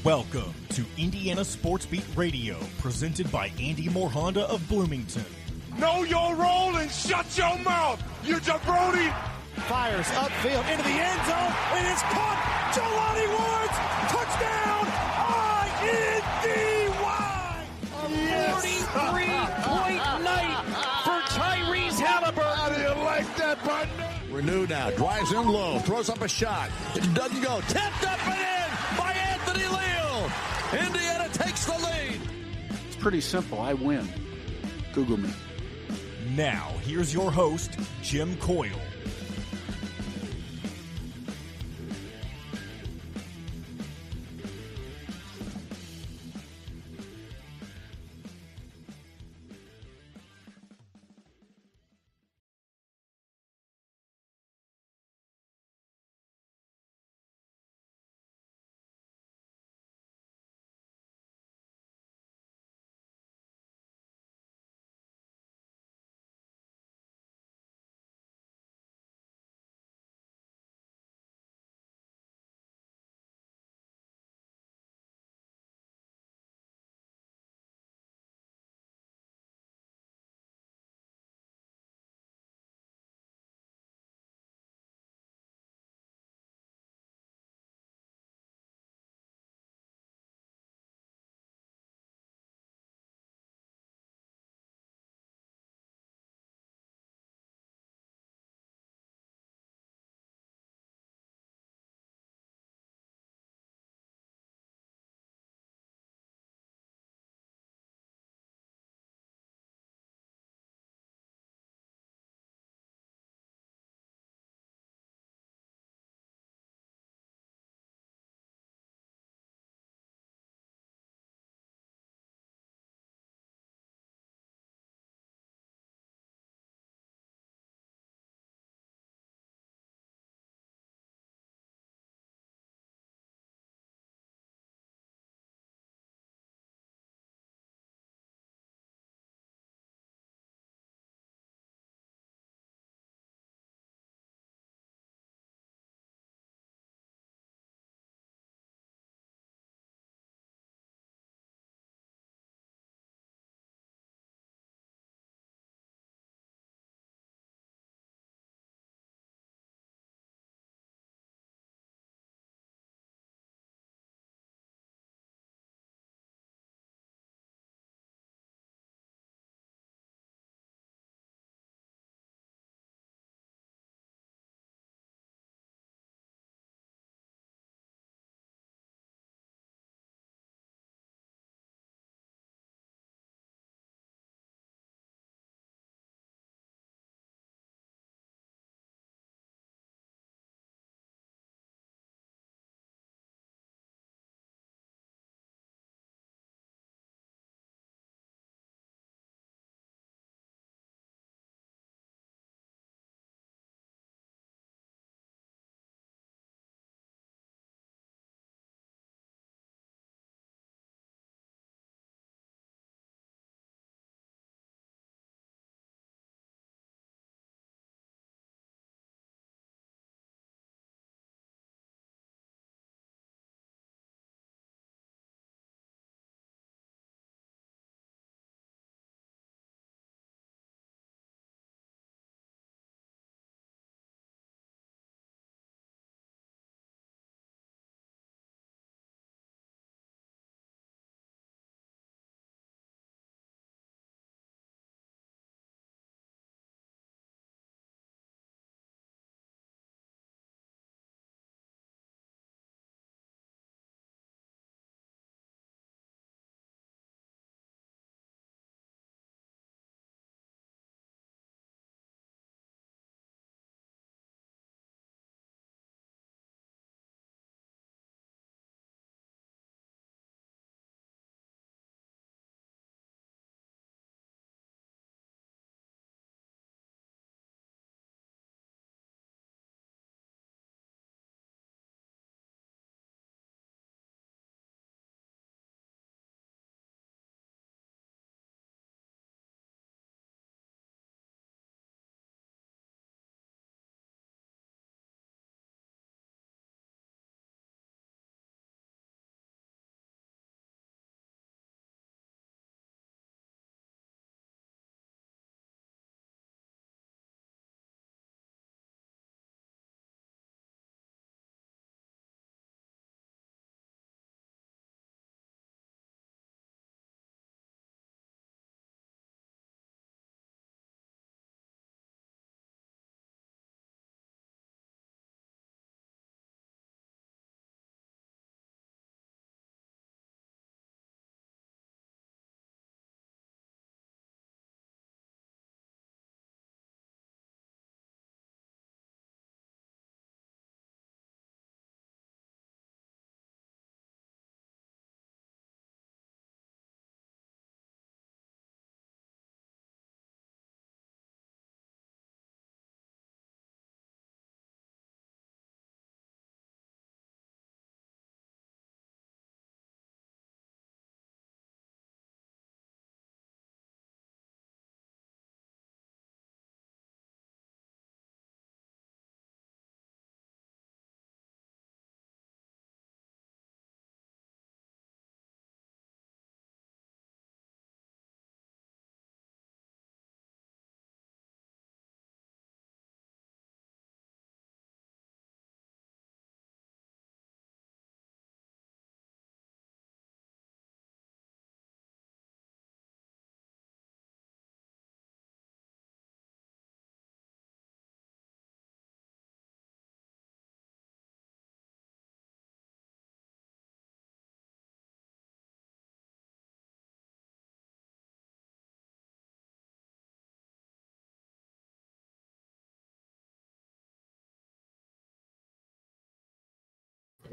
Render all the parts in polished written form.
Welcome to Indiana Sports Beat Radio, presented by Andy Moore Honda of Bloomington. Know your role and shut your mouth, you jabroni! Fires upfield into the end zone, and it's caught. Jelani Woods, touchdown, INDY! A 43-point night for Tyrese Halliburton. How do you like that, partner? Renew now, drives in low, throws up a shot. It doesn't go. Tipped up and in by Anthony Leal. Indiana takes the lead. It's pretty simple. I win. Google me. Now, here's your host, Jim Coyle.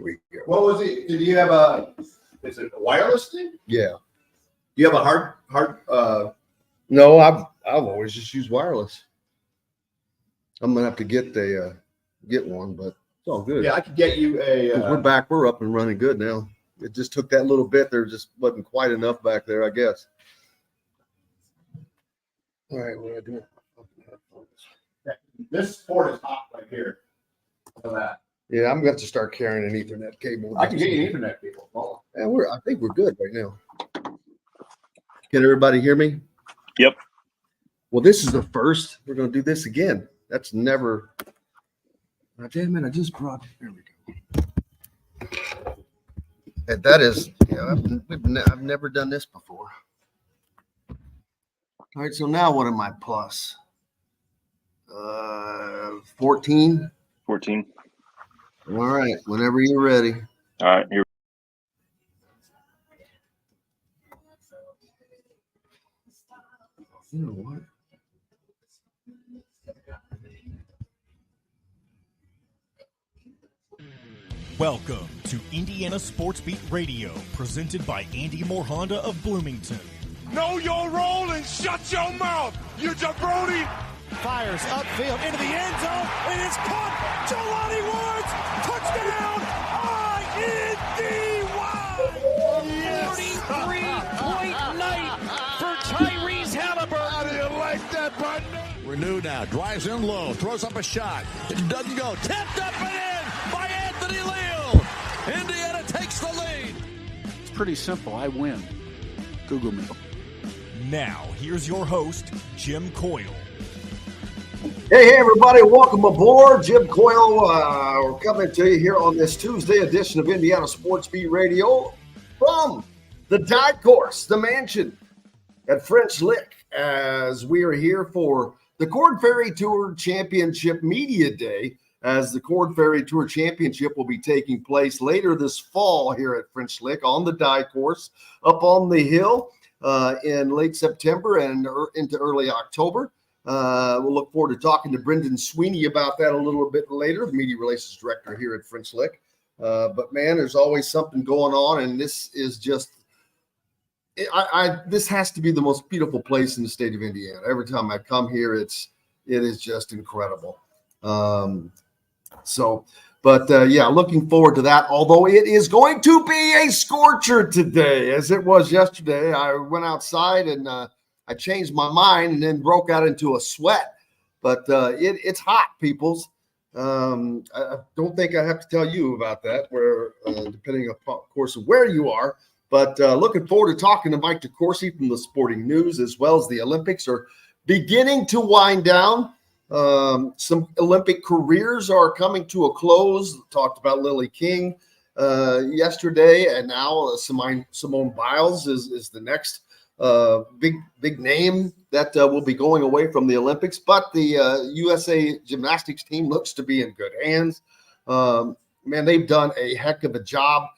we go. What was it? Did you have is it a wireless thing? Yeah. Do you have a hard? No, I've always just used wireless. I'm gonna have to get one, but it's all good. Yeah, I could get you a. We're back. We're up and running good now. It just took that little bit. There just wasn't quite enough back there, I guess. All right, what do I do? This port is hot right here. So that. Yeah, I'm going to start carrying an Ethernet cable. I can get you an Ethernet cable. Oh. Yeah, I think we're good right now. Can everybody hear me? Yep. Well, this is the first. We're going to do this again. That's never. Oh, damn it! I just brought. There we go. And that is. Yeah, I've never done this before. All right. So now, what am I plus? 14. 14. All right. Whenever you're ready. All right. Here. You know what? Welcome to Indiana Sports Beat Radio, presented by Andy Moore Honda of Bloomington. Know your role and shut your mouth, you jabroni. Fires upfield into the end zone. It is caught. Jelani Woods. Touchdown. INDY. 43-point night for Tyrese Halliburton. How do you like that, partner? Renew now. Drives in low. Throws up a shot. It doesn't go. Tipped up and in by Anthony Leal. Indiana takes the lead. It's pretty simple. I win. Google me. Now, here's your host, Jim Coyle. Hey, everybody. Welcome aboard. Jim Coyle. We're coming to you here on this Tuesday edition of Indiana Sports Beat Radio from the DeCourcy, the mansion at French Lick, as we are here for the Korn Ferry Tour Championship Media Day, as the Korn Ferry Tour Championship will be taking place later this fall here at French Lick on the DeCourcy up on the hill in late September and into early October. We'll look forward to talking to Brendan Sweeney about that a little bit later, the media relations director here at French Lick. But man, there's always something going on, and this is just this has to be the most beautiful place in the state of Indiana. Every time I come here, it is just incredible. Yeah, looking forward to that. Although it is going to be a scorcher today, as it was yesterday. I went outside and I changed my mind and then broke out into a sweat. But it's hot, peoples. I don't think I have to tell you about that, where depending upon, of course, where you are. But looking forward to talking to Mike DeCourcy from the Sporting News, as well as the Olympics are beginning to wind down. Some Olympic careers are coming to a close. Talked about Lily King yesterday, and now Simone Biles is the next big name that will be going away from the Olympics. But the USA gymnastics team looks to be in good hands. Man, they've done a heck of a job.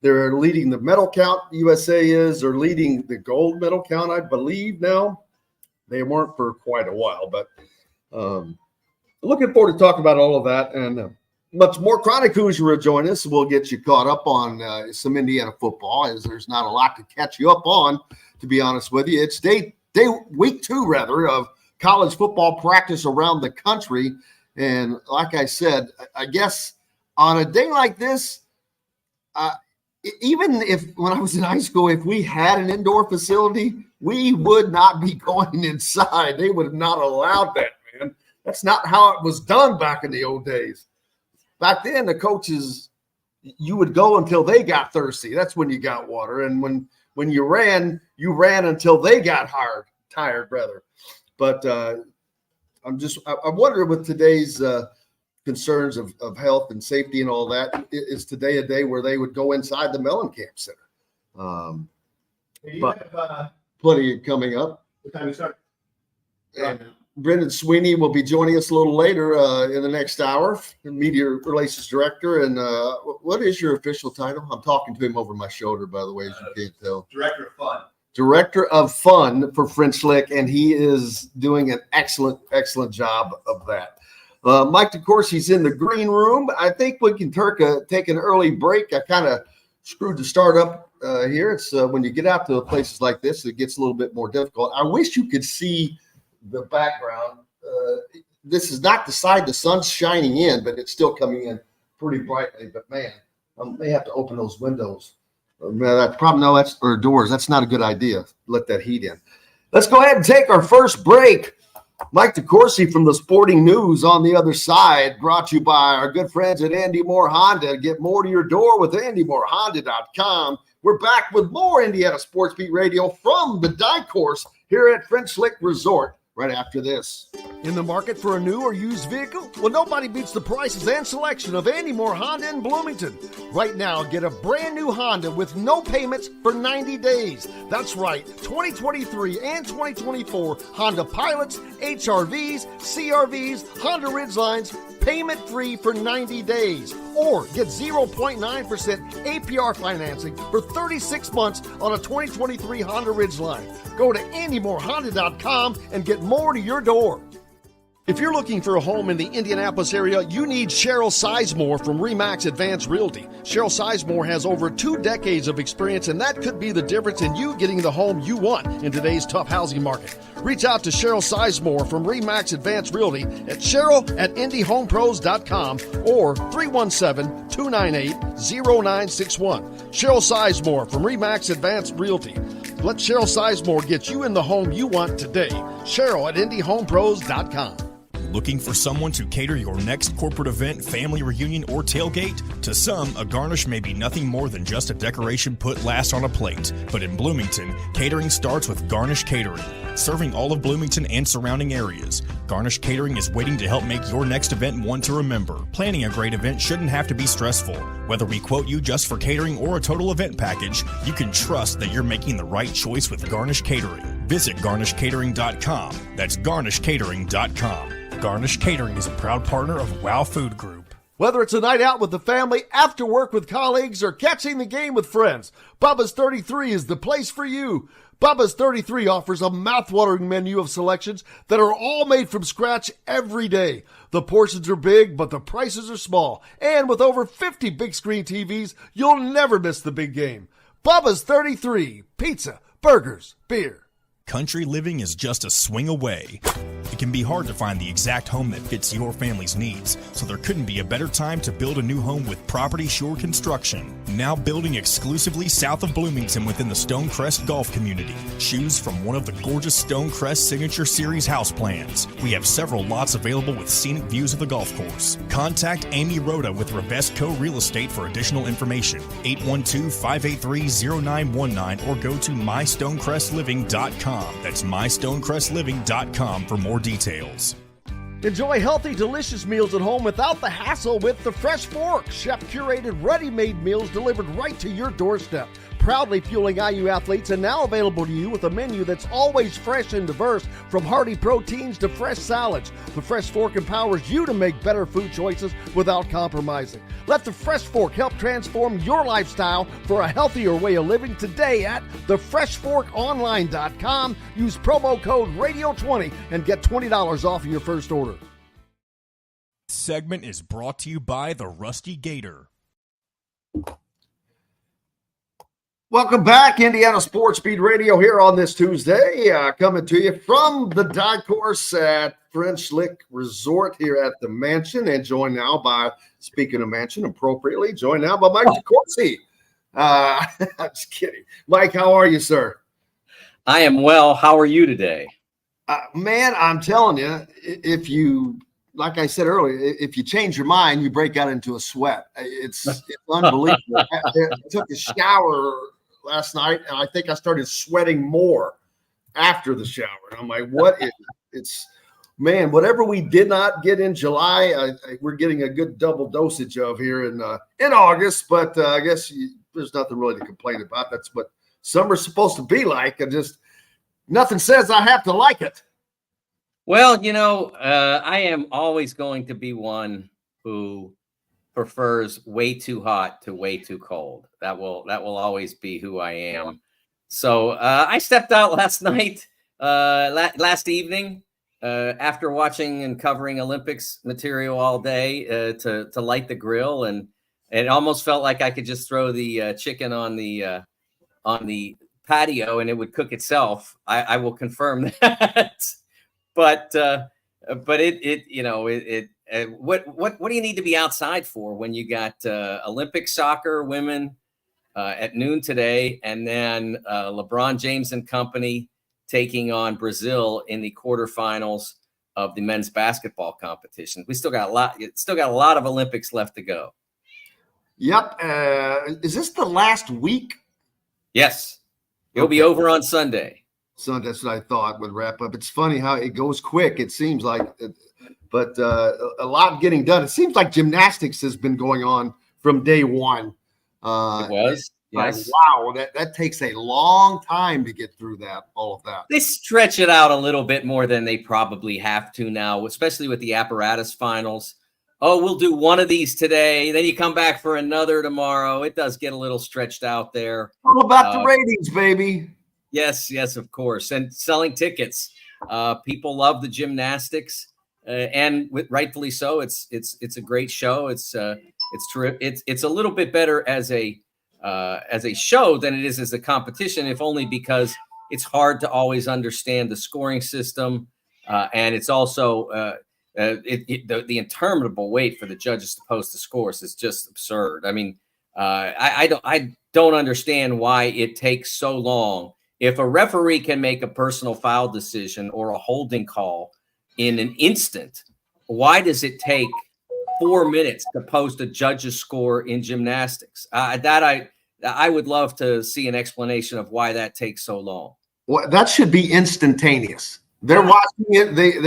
They're leading the medal count. USA is. They're leading the gold medal count, I believe now. They weren't for quite a while, but looking forward to talking about all of that and much more. Chronic Hoosier will join us. We'll get you caught up on some Indiana football, as there's not a lot to catch you up on, to be honest with you. It's week 2 rather of college football practice around the country. And like I said, I guess on a day like this, even if when I was in high school, if we had an indoor facility, we would not be going inside. They would have not allowed that, man. That's not how it was done back in the old days. Back then, the coaches, you would go until they got thirsty. That's when you got water. And when you ran until they got tired, rather. But I wonder with today's concerns of health and safety and all that, is today a day where they would go inside the Mellencamp Center? But plenty coming up. What time you start? And Brendan Sweeney will be joining us a little later in the next hour, the media relations director. And what is your official title? I'm talking to him over my shoulder, by the way, as you can't tell. Director of Fun. Director of Fun for French Lick, and he is doing an excellent job of that. Mike DeCourcy's in the green room. I think we can take an early break. I kind of screwed the start up here. It's when you get out to places like this, it gets a little bit more difficult. I wish you could see the background. This is not the side the sun's shining in, but it's still coming in pretty brightly. But man, I may have to open those windows. Or doors. That's not a good idea. Let that heat in. Let's go ahead and take our first break. Mike DeCourcy from the Sporting News on the other side, brought to you by our good friends at Andy Moore Honda. Get more to your door with AndyMooreHonda.com. We're back with more Indiana Sports Beat Radio from the DeCourcy here at French Lick Resort right after this. In the market for a new or used vehicle? Well, nobody beats the prices and selection of Andy Moore Honda in Bloomington. Right now, get a brand new Honda with no payments for 90 days. That's right, 2023 and 2024 Honda Pilots, HRVs, CRVs, Honda Ridgelines, payment-free for 90 days. Or get 0.9% APR financing for 36 months on a 2023 Honda Ridgeline. Go to AndyMooreHonda.com and get more to your door. If you're looking for a home in the Indianapolis area, you need Cheryl Sizemore from RE/MAX Advanced Realty. Cheryl Sizemore has over 2 decades of experience, and that could be the difference in you getting the home you want in today's tough housing market. Reach out to Cheryl Sizemore from RE/MAX Advanced Realty at Cheryl@IndyHomePros.com or 317-298-0961. Cheryl Sizemore from RE/MAX Advanced Realty. Let Cheryl Sizemore get you in the home you want today. Cheryl@IndyHomePros.com. Looking for someone to cater your next corporate event, family reunion, or tailgate? To some, a garnish may be nothing more than just a decoration put last on a plate. But in Bloomington, catering starts with Garnish Catering. Serving all of Bloomington and surrounding areas, Garnish Catering is waiting to help make your next event one to remember. Planning a great event shouldn't have to be stressful. Whether we quote you just for catering or a total event package, you can trust that you're making the right choice with Garnish Catering. Visit GarnishCatering.com. That's GarnishCatering.com. Garnish Catering is a proud partner of WOW Food Group. Whether it's a night out with the family, after work with colleagues, or catching the game with friends, Bubba's 33 is the place for you. Bubba's 33 offers a mouth-watering menu of selections that are all made from scratch every day. The portions are big, but the prices are small. And with over 50 big-screen TVs, you'll never miss the big game. Bubba's 33. Pizza, burgers, beer. Country living is just a swing away. It can be hard to find the exact home that fits your family's needs, so there couldn't be a better time to build a new home with Property Shore Construction. Now building exclusively south of Bloomington within the Stonecrest Golf community. Choose from one of the gorgeous Stonecrest Signature Series house plans. We have several lots available with scenic views of the golf course. Contact Amy Rhoda with Revesco Real Estate for additional information. 812-583-0919 or go to mystonecrestliving.com. That's mystonecrestliving.com for more details. Enjoy healthy, delicious meals at home without the hassle with the Fresh Fork. Chef-curated, ready-made meals delivered right to your doorstep. Proudly fueling IU athletes and now available to you with a menu that's always fresh and diverse, from hearty proteins to fresh salads. The Fresh Fork empowers you to make better food choices without compromising. Let the Fresh Fork help transform your lifestyle for a healthier way of living today at thefreshforkonline.com. Use promo code RADIO20 and get $20 off your first order. This segment is brought to you by the Rusty Gator. Welcome back, Indiana Sports Beat Radio here on this Tuesday, coming to you from the DeCourcy at French Lick Resort here at the Mansion, and joined now by, speaking of Mansion, appropriately, joined now by Mike DeCourcy. I'm just kidding. Mike, how are you, sir? I am well. How are you today? Man, I'm telling you, if you, like I said earlier, if you change your mind, you break out into a sweat. It's unbelievable. I took a shower last night, and I think I started sweating more after the shower. And I'm like, what is it's man, whatever we did not get in July, we're getting a good double dosage of here in August. But I guess there's nothing really to complain about. That's what summer's supposed to be like. And just nothing says I have to like it. Well, I am always going to be one who prefers way too hot to way too cold. That will always be who I am. So I stepped out last night, last evening, after watching and covering Olympics material all day to light the grill, and it almost felt like I could just throw the chicken on the patio and it would cook itself. I will confirm that. But what do you need to be outside for when you got Olympic soccer women at noon today, and then LeBron James and company taking on Brazil in the quarterfinals of the men's basketball competition? We still got a lot of Olympics left to go. Yep. Is this the last week? Yes. It'll be over on Sunday. So that's what I thought would wrap up. It's funny how it goes quick, it seems like, but a lot getting done. It seems like gymnastics has been going on from day one. It was. Yes. Wow, that takes a long time to get through all of that. They stretch it out a little bit more than they probably have to now, especially with the apparatus finals. Oh, we'll do one of these today, then you come back for another tomorrow. It does get a little stretched out there. All about the ratings, baby. Yes, of course. And selling tickets. People love the gymnastics, and rightfully so. It's a great show. It's terrific. It's a little bit better as a show than it is as a competition, if only because it's hard to always understand the scoring system, and it's also the interminable wait for the judges to post the scores is just absurd. I mean, I don't understand why it takes so long. If a referee can make a personal foul decision or a holding call in an instant, why does it take 4 minutes to post a judge's score in gymnastics? I would love to see an explanation of why that takes so long. Well, that should be instantaneous. They're watching it. They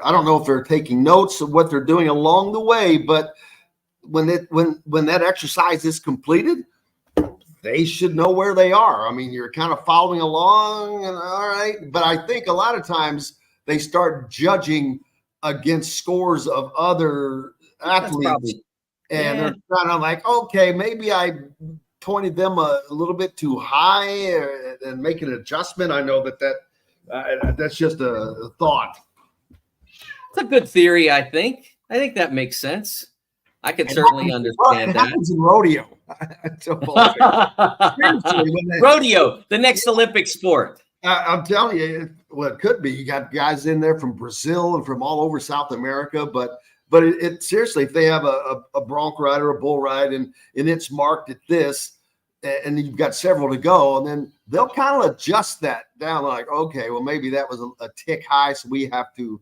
I don't know if they're taking notes of what they're doing along the way, but when that exercise is completed, they should know where they are. I mean, you're kind of following along, and all right. But I think a lot of times they start judging against scores of other athletes, and they're kind of like, okay, maybe I pointed them a little bit too high, and make an adjustment. I know that's just a thought. It's a good theory, I think. I think that makes sense. I can certainly understand that. Happens in rodeo. Rodeo, the next Olympic sport. I'm telling you, well, it could be. You got guys in there from Brazil and from all over South America, but it seriously, if they have a bronc ride or a bull ride and it's marked at this, and you've got several to go, and then they'll kind of adjust that down, like, okay, well, maybe that was a tick high, so we have to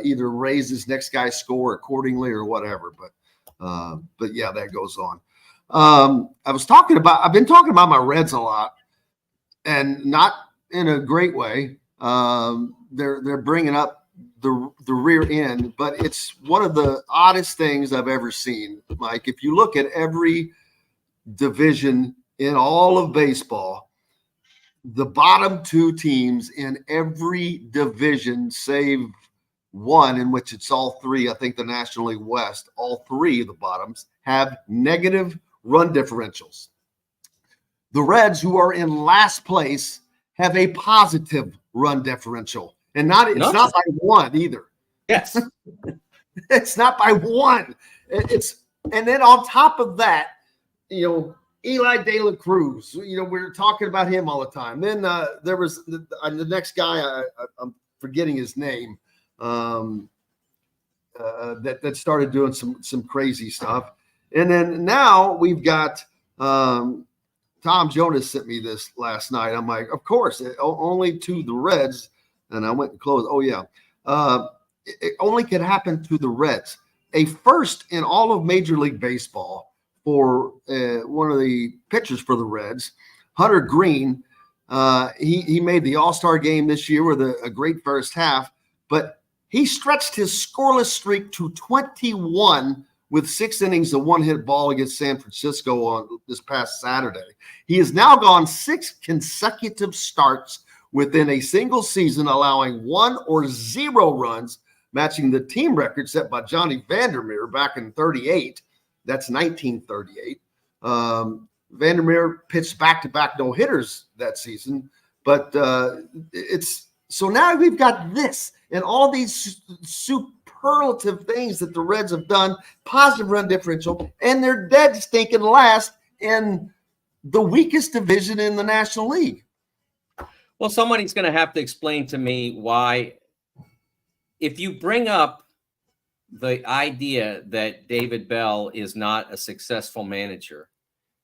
either raise this next guy's score accordingly or whatever. But yeah, that goes on. I've been talking about my Reds a lot, and not in a great way. They're bringing up the rear end, but it's one of the oddest things I've ever seen, Mike. If you look at every division in all of baseball, the bottom two teams in every division, save one in which it's all three, I think the National League West, all three of the bottoms have negative run differentials. The Reds, who are in last place, have a positive run differential, and it's not by one either. Yes. It's not by one. And then on top of that, Eli De La Cruz, we're talking about him all the time. Then there was the next guy, I'm forgetting his name, that started doing some crazy stuff. And then now we've got Tom Jonas sent me this last night. I'm like, of course, only to the Reds. And I went and closed. Oh, yeah. It only could happen to the Reds. A first in all of Major League Baseball for one of the pitchers for the Reds, Hunter Green. He made the All-Star game this year with a great first half, but he stretched his scoreless streak to 21 with 6 innings of one-hit ball against San Francisco on this past Saturday. He has now gone 6 consecutive starts within a single season, allowing 1 or 0 runs, matching the team record set by Johnny Vandermeer back in 38. That's 1938. Vandermeer pitched back-to-back no-hitters that season. But so now we've got this. and all these superlative things that the Reds have done, positive run differential, and they're dead stinking last in the weakest division in the National League. Well, somebody's going to have to explain to me why, if you bring up the idea that David Bell is not a successful manager,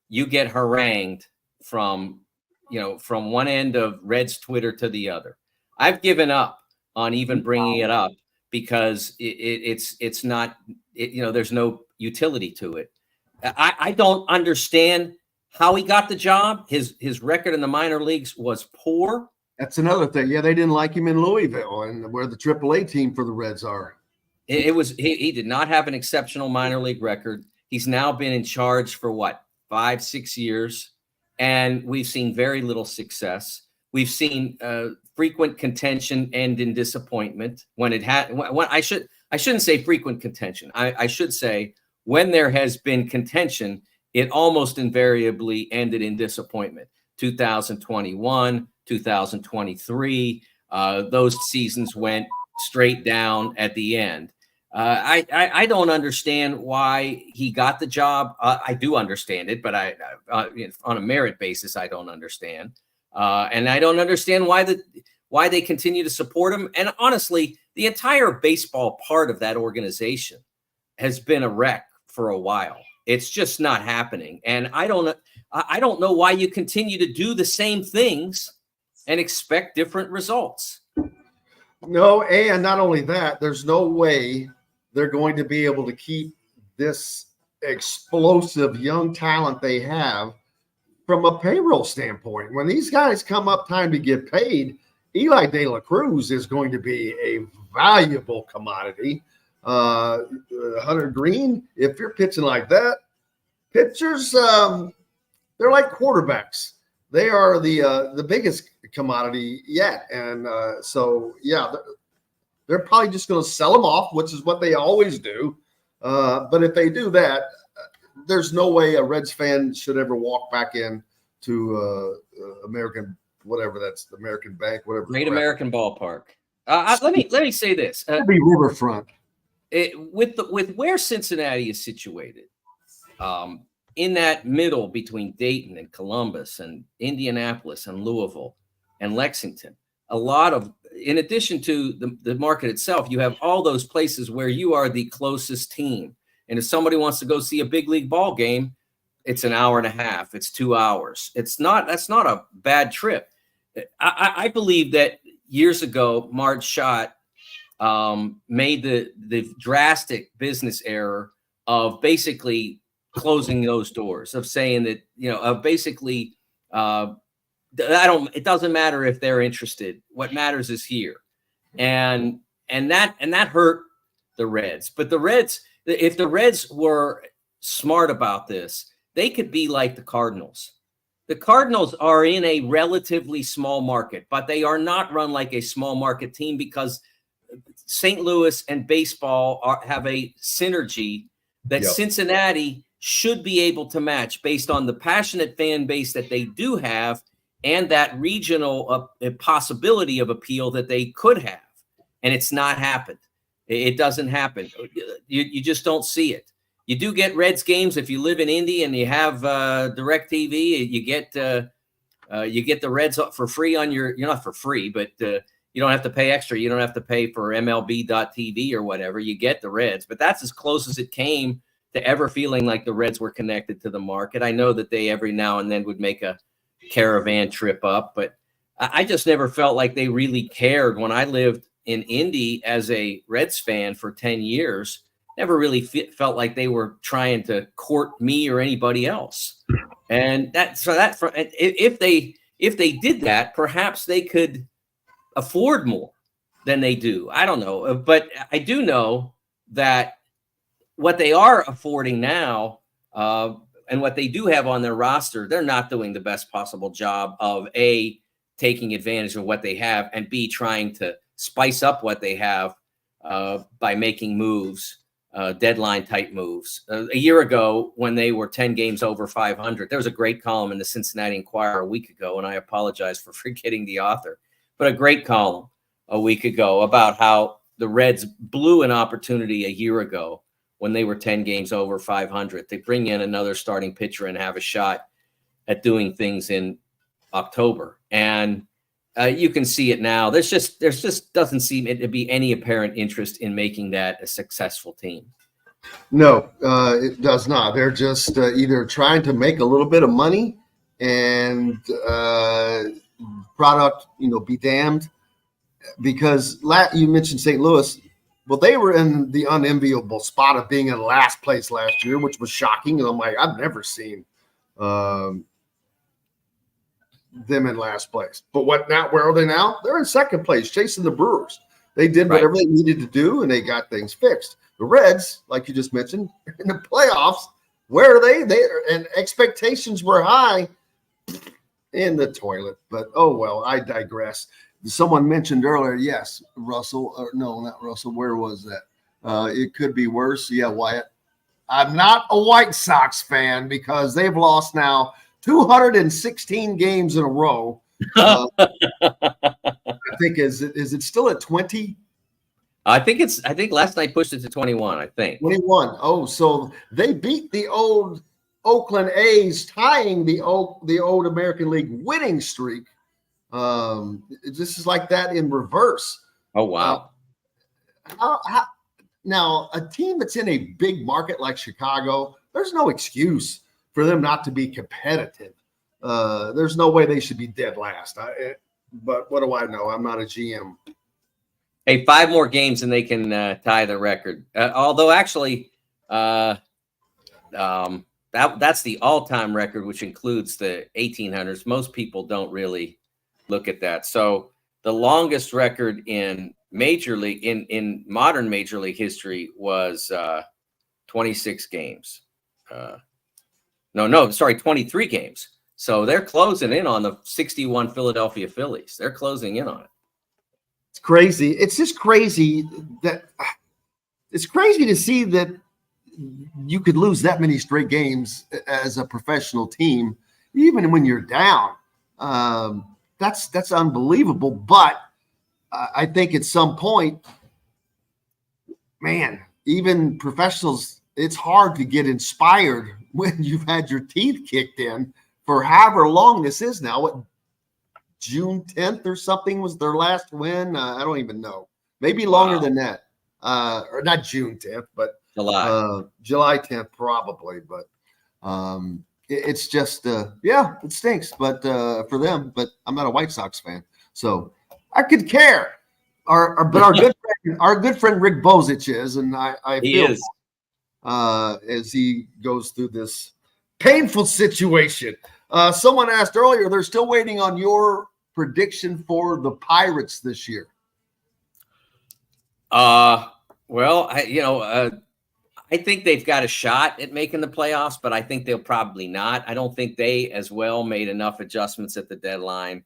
you get harangued from one end of Reds Twitter to the other. I've given up on even bringing it up because it's not, there's no utility to it. I don't understand how he got the job. His record in the minor leagues was poor. That's another thing. Yeah, they didn't like him in Louisville, and where the AAA team for the Reds are. He did not have an exceptional minor league record. He's now been in charge for 5-6 years, and we've seen very little success. We've seen frequent contention end in disappointment. When I shouldn't say frequent contention. I should say when there has been contention, it almost invariably ended in disappointment. 2021, 2023, those seasons went straight down at the end. I don't understand why he got the job. I do understand it, but on a merit basis, I don't understand. And I don't understand why they continue to support him. And honestly, the entire baseball part of that organization has been a wreck for a while. It's just not happening. And I don't know why you continue to do the same things and expect different results. No, and not only that, there's no way they're going to be able to keep this explosive young talent they have from a payroll standpoint. When these guys come up time to get paid, Eli De La Cruz is going to be a valuable commodity. Hunter Green, if you're pitching like that, pitchers, they're like quarterbacks. They are the biggest commodity yet. And so, yeah, they're probably just going to sell them off, which is what they always do. But if they do that, there's no way a Reds fan should ever walk back in to American, whatever that's the American Bank, whatever. Great American Ballpark. Let me say this. It'll be Riverfront. With where Cincinnati is situated, in that middle between Dayton and Columbus and Indianapolis and Louisville and Lexington, in addition to the market itself, you have all those places where you are the closest team. And if somebody wants to go see a big league ball game, it's an hour and a half. It's 2 hours. That's not a bad trip. I believe that years ago, Marge Schott made the drastic business error of basically closing those doors, of saying that, of basically, it doesn't matter if they're interested. What matters is here. And that hurt the Reds. But the Reds, if the Reds were smart about this, they could be like the Cardinals. The Cardinals are in a relatively small market, but they are not run like a small market team because St. Louis and baseball have a synergy that Cincinnati should be able to match based on the passionate fan base that they do have and that regional possibility of appeal that they could have. And it's not happened. It doesn't happen. You just don't see it. You do get Reds games if you live in Indy and you have DirecTV. You get the Reds for free on you're not for free, but you don't have to pay extra. You don't have to pay for MLB.TV or whatever. You get the Reds, but that's as close as it came to ever feeling like the Reds were connected to the market. I know that they every now and then would make a caravan trip up, but I just never felt like they really cared. When I lived in Indy as a Reds fan for 10 years, never really felt like they were trying to court me or anybody else. And if they did that, perhaps they could afford more than they do. I don't know, but I do know that what they are affording now, and what they do have on their roster, they're not doing the best possible job of A, taking advantage of what they have, and B, trying to spice up what they have by making moves, deadline type moves. A year ago, when they were 10 games over 500, there was a great column in the Cincinnati Enquirer a week ago, and I apologize for forgetting the author, but a great column a week ago about how the Reds blew an opportunity a year ago when they were 10 games over 500. They bring in another starting pitcher and have a shot at doing things in October. And you can see it now. There's just doesn't seem to be any apparent interest in making that a successful team. No, it does not. They're just either trying to make a little bit of money and product, be damned. Because you mentioned St. Louis. Well, they were in the unenviable spot of being in last place last year, which was shocking. And I'm like, I've never seen them in last place. But where are they now? They're in second place, chasing the Brewers. They did whatever they needed to do, and they got things fixed. The Reds, like you just mentioned, in the playoffs, where are they? And expectations were high, in the toilet. But, oh, well, I digress. Someone mentioned earlier, yes, Russell, or no, not Russell. Where was that? It could be worse. Yeah, Wyatt. I'm not a White Sox fan because they've lost now 216 games in a row. I think is it still at 20? I think last night pushed it to 21. I think 21. Oh, so they beat the old Oakland A's, tying the old American League winning streak. This is like that in reverse. Oh, wow. Now, a team that's in a big market like Chicago, there's no excuse for them not to be competitive. There's no way they should be dead last. But what do I know? I'm not a GM. Hey, 5 more games and they can tie the record. Although, actually, that's the all-time record, which includes the 1800s. Most people don't really look at that. So the longest record in Major League in modern Major League history was 26 games. 23 games. So they're closing in on the 61 Philadelphia Phillies. They're closing in on it. It's crazy. It's just crazy it's crazy to see that you could lose that many straight games as a professional team, even when you're down. That's unbelievable. But I think at some point, man, even professionals, it's hard to get inspired when you've had your teeth kicked in for however long this is now. What, June 10th or something was their last win? I don't even know. Maybe longer than that. Or not June 10th, but July 10th probably. But it's just, it stinks. But for them, but I'm not a White Sox fan, so I could care. But our good friend Rick Bozich is, and I feel as he goes through this painful situation. Someone asked earlier, they're still waiting on your prediction for the Pirates this year. Well, I think they've got a shot at making the playoffs, but I think they'll probably not. I don't think they as well made enough adjustments at the deadline.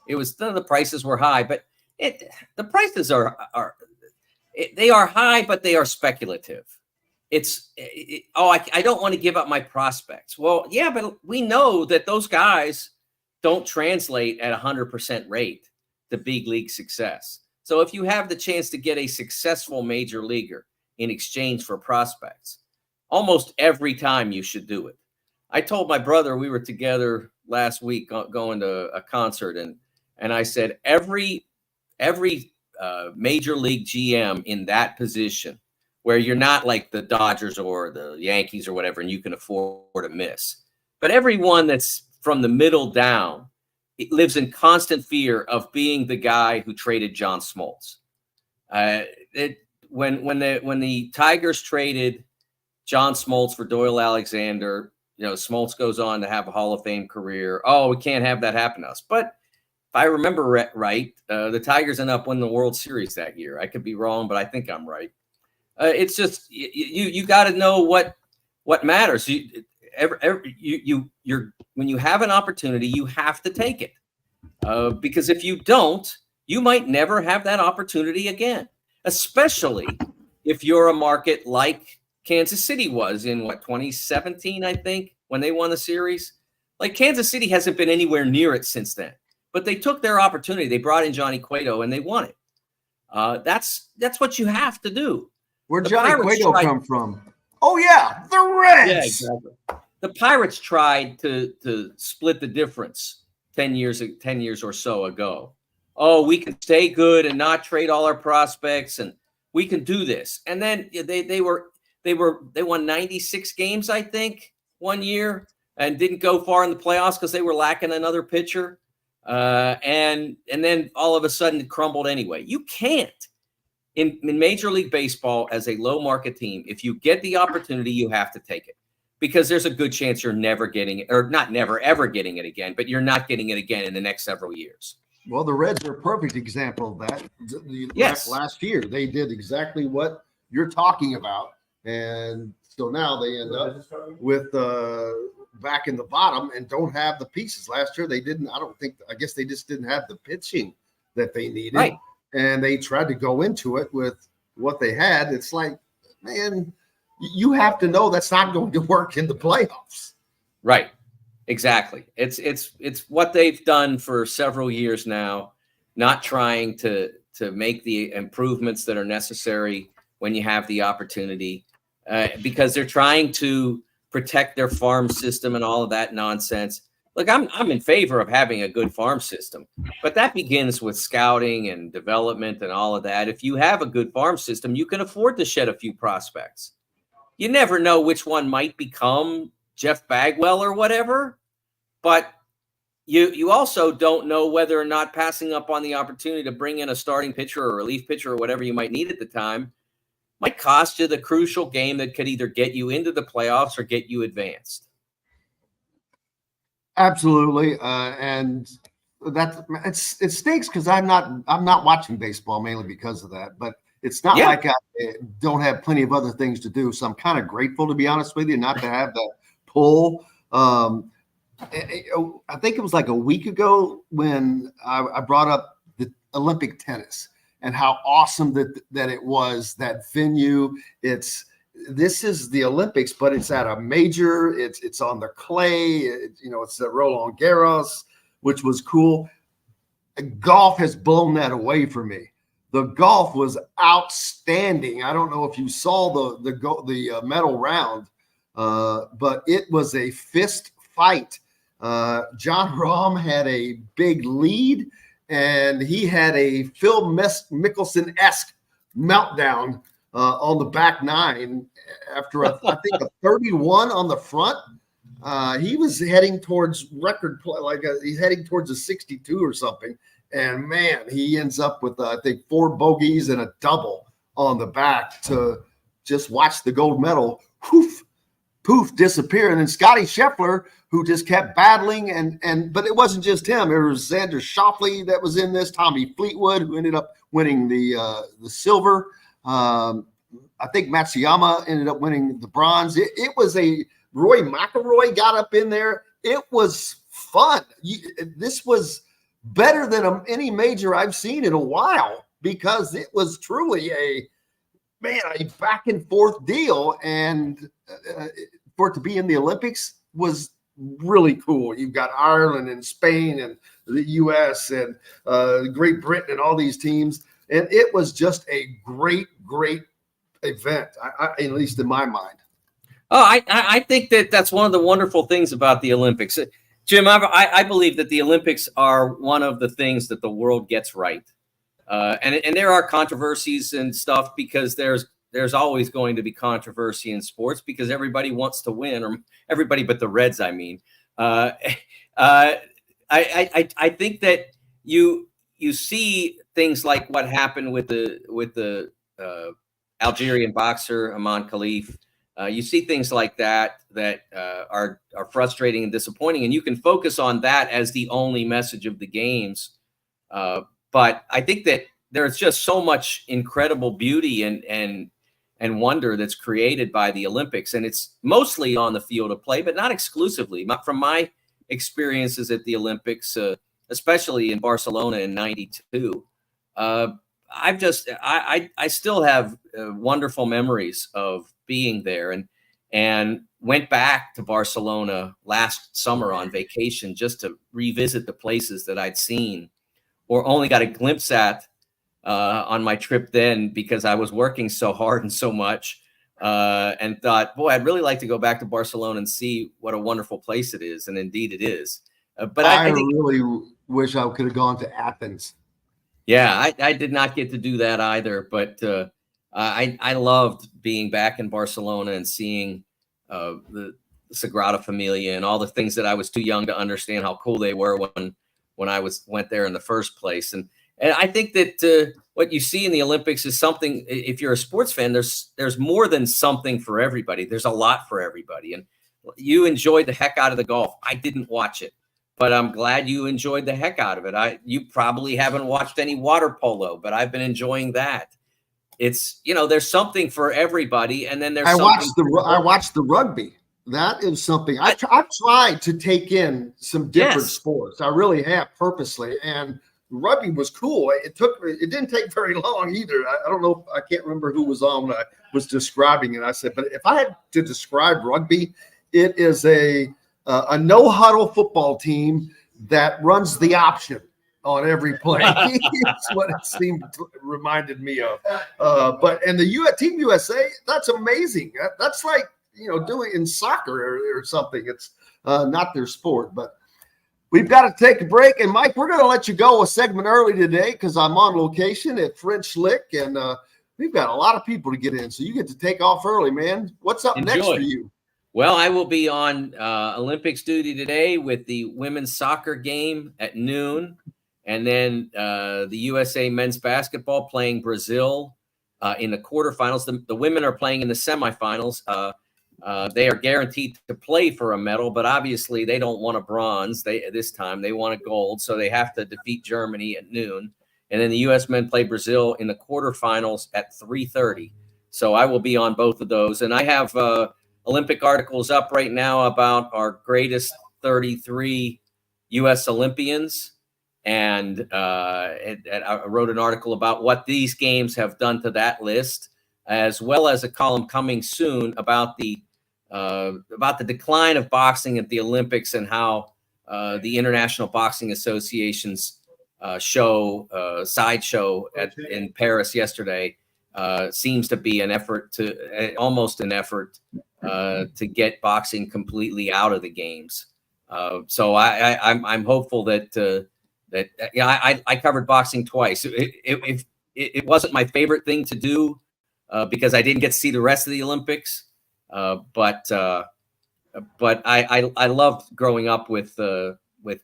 It was the prices were high, but the prices are high, but they are speculative. I don't want to give up my prospects. Well, yeah, but we know that those guys don't translate at 100% rate to big league success. So if you have the chance to get a successful major leaguer in exchange for prospects, almost every time you should do it. I told my brother, we were together last week going to a concert, and I said, every major league GM in that position, where you're not like the Dodgers or the Yankees or whatever, and you can afford to miss. But everyone that's from the middle down, it lives in constant fear of being the guy who traded John Smoltz. When the Tigers traded John Smoltz for Doyle Alexander, Smoltz goes on to have a Hall of Fame career. Oh, we can't have that happen to us. But if I remember right, the Tigers end up winning the World Series that year. I could be wrong, but I think I'm right. It's just you got to know what matters. When you have an opportunity, you have to take it. Because if you don't, you might never have that opportunity again. Especially if you're a market like Kansas City was in 2017, I think, when they won the series. Like Kansas City hasn't been anywhere near it since then. But they took their opportunity. They brought in Johnny Cueto and they won it. That's what you have to do. Where'd The Johnny Pirates Cueto tried- come from? Oh yeah, the Reds. Yeah, exactly. The Pirates tried to split the difference 10 years or so ago. Oh, we can stay good and not trade all our prospects, and we can do this. And then they won 96 games, I think, one year, and didn't go far in the playoffs because they were lacking another pitcher. And then all of a sudden it crumbled anyway. You can't. In Major League Baseball, as a low market team, if you get the opportunity, you have to take it, because there's a good chance you're never getting it, or not never, ever getting it again, but you're not getting it again in the next several years. Well, the Reds are a perfect example of that. Yes. Last year, they did exactly what you're talking about. And so now they end up with back in the bottom and don't have the pieces. Last year, they didn't. I guess they just didn't have the pitching that they needed. Right. And they tried to go into it with what they had. It's like, man, you have to know that's not going to work in the playoffs. Right. Exactly. It's what they've done for several years now, not trying to make the improvements that are necessary when you have the opportunity, because they're trying to protect their farm system and all of that nonsense. Look, I'm in favor of having a good farm system, but that begins with scouting and development and all of that. If you have a good farm system, you can afford to shed a few prospects. You never know which one might become Jeff Bagwell or whatever, but you also don't know whether or not passing up on the opportunity to bring in a starting pitcher or relief pitcher or whatever you might need at the time might cost you the crucial game that could either get you into the playoffs or get you advanced. Absolutely, and it stinks because I'm not watching baseball mainly because of that. But it's not like I don't have plenty of other things to do. So I'm kind of grateful, to be honest with you, not to have that pull. I think it was like a week ago when I brought up the Olympic tennis and how awesome that it was, that venue. This is the Olympics, but it's at a major. It's on the clay. It's at Roland Garros, which was cool. Golf has blown that away for me. The golf was outstanding. I don't know if you saw the medal round, but it was a fist fight. John Rahm had a big lead, and he had a Phil Mickelson-esque meltdown on the back nine after I think a 31 on the front. He was heading towards record play, he's heading towards a 62 or something. And man, he ends up with I think 4 bogeys and a double on the back to just watch the gold medal poof disappear. And then Scotty Scheffler, who just kept battling, but it wasn't just him. It was Xander Schauffele that was in this, Tommy Fleetwood, who ended up winning the silver. I think Matsuyama ended up winning the bronze. It was Roy McIlroy got up in there. It was fun. This was better than any major I've seen in a while, because it was truly a back and forth deal. And for it to be in the Olympics was really cool. You've got Ireland and Spain and the U.S. and Great Britain and all these teams. And it was just a great event, at least in my mind. Oh, I think that's one of the wonderful things about the Olympics. Jim, I believe that the Olympics are one of the things that the world gets right. And there are controversies and stuff, because there's always going to be controversy in sports because everybody wants to win, or everybody but the Reds, I mean. I think that you see things like what happened with the Algerian boxer Aman Khalif. You see things like that are frustrating and disappointing, and you can focus on that as the only message of the games. But I think that there's just so much incredible beauty and wonder that's created by the Olympics, and it's mostly on the field of play, but not exclusively. From my experiences at the Olympics, especially in Barcelona in '92, I still have wonderful memories of being there, and went back to Barcelona last summer on vacation just to revisit the places that I'd seen or only got a glimpse at on my trip then because I was working so hard and so much, and thought, boy, I'd really like to go back to Barcelona and see what a wonderful place it is. And indeed it is. But I think, really wish I could have gone to Athens. Yeah, I did not get to do that either. But I loved being back in Barcelona and seeing the Sagrada Familia and all the things that I was too young to understand how cool they were when I went there in the first place. And I think that what you see in the Olympics is something. If you're a sports fan, there's more than something for everybody. There's a lot for everybody. And you enjoyed the heck out of the golf. I didn't watch it, but I'm glad you enjoyed the heck out of it. You probably haven't watched any water polo, but I've been enjoying that. It's, there's something for everybody. And then there's I watched the rugby. That is something I've tried to take in some different sports. I really have purposely. And rugby was cool. It didn't take very long either. I don't know. I can't remember who was on when I was describing it. I said, but if I had to describe rugby, it is a no huddle football team that runs the option on every play. That's what it reminded me of. And the Team USA, that's amazing. That's like, doing in soccer or something. It's not their sport, but we've got to take a break. And Mike, we're going to let you go a segment early today because I'm on location at French Lick, and we've got a lot of people to get in. So you get to take off early, man. What's up next for you? Well, I will be on Olympics duty today with the women's soccer game at noon. And then the USA men's basketball playing Brazil in the quarterfinals. The women are playing in the semifinals. They are guaranteed to play for a medal, but obviously they don't want a bronze. This time they want a gold, so they have to defeat Germany at noon. And then the U.S. men play Brazil in the quarterfinals at 3:30. So I will be on both of those. And I have Olympic articles up right now about our greatest 33 U.S. Olympians. And I wrote an article about what these games have done to that list, as well as a column coming soon about the decline of boxing at the Olympics and how the International Boxing Association's sideshow in Paris yesterday seems to be almost an effort to get boxing completely out of the games. So I'm hopeful that I covered boxing twice. It wasn't my favorite thing to do because I didn't get to see the rest of the Olympics. But I loved growing up with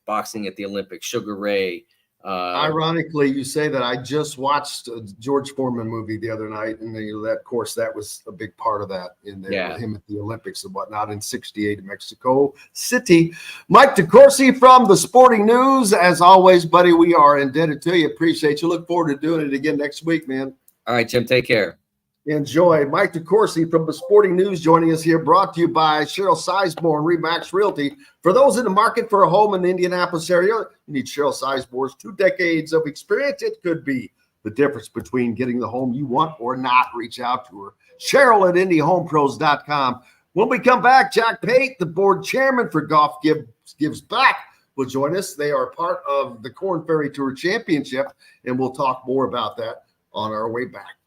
boxing at the Olympics. Sugar Ray. Ironically, you say that. I just watched a George Foreman movie the other night, and that was a big part of that in there with him at the Olympics and whatnot in '68 in Mexico City. Mike DeCourcy from the Sporting News, as always, buddy. We are indebted to you. Appreciate you. Look forward to doing it again next week, man. All right, Jim. Take care. Enjoy. Mike DeCourcy from the Sporting News joining us here, brought to you by Cheryl Sizemore and Remax Realty. For those in the market for a home in the Indianapolis area, you need Cheryl Sizemore's 2 decades of experience. It could be the difference between getting the home you want or not. Reach out to her. Cheryl at IndyHomePros.com. When we come back, Jack Pate, the board chairman for Golf Gives Back, will join us. They are part of the Korn Ferry Tour Championship, and we'll talk more about that on our way back.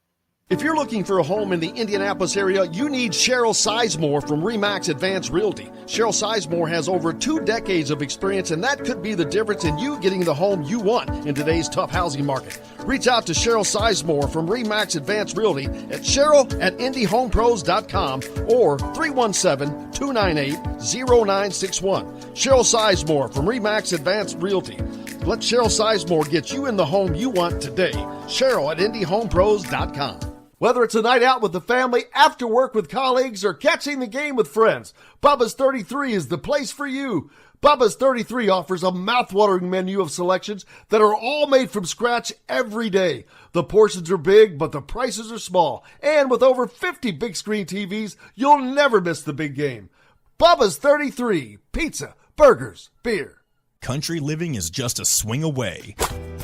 If you're looking for a home in the Indianapolis area, you need Cheryl Sizemore from Remax Advanced Realty. Cheryl Sizemore has over 2 decades of experience, and that could be the difference in you getting the home you want in today's tough housing market. Reach out to Cheryl Sizemore from Remax Advanced Realty at Cheryl at IndyHomePros.com or 317-298-0961. Cheryl Sizemore from Remax Advanced Realty. Let Cheryl Sizemore get you in the home you want today. Cheryl at IndyHomePros.com. Whether it's a night out with the family, after work with colleagues, or catching the game with friends, Bubba's 33 is the place for you. Bubba's 33 offers a mouth-watering menu of selections that are all made from scratch every day. The portions are big, but the prices are small. And with over 50 big screen TVs, you'll never miss the big game. Bubba's 33. Pizza, burgers, beer. Country living is just a swing away.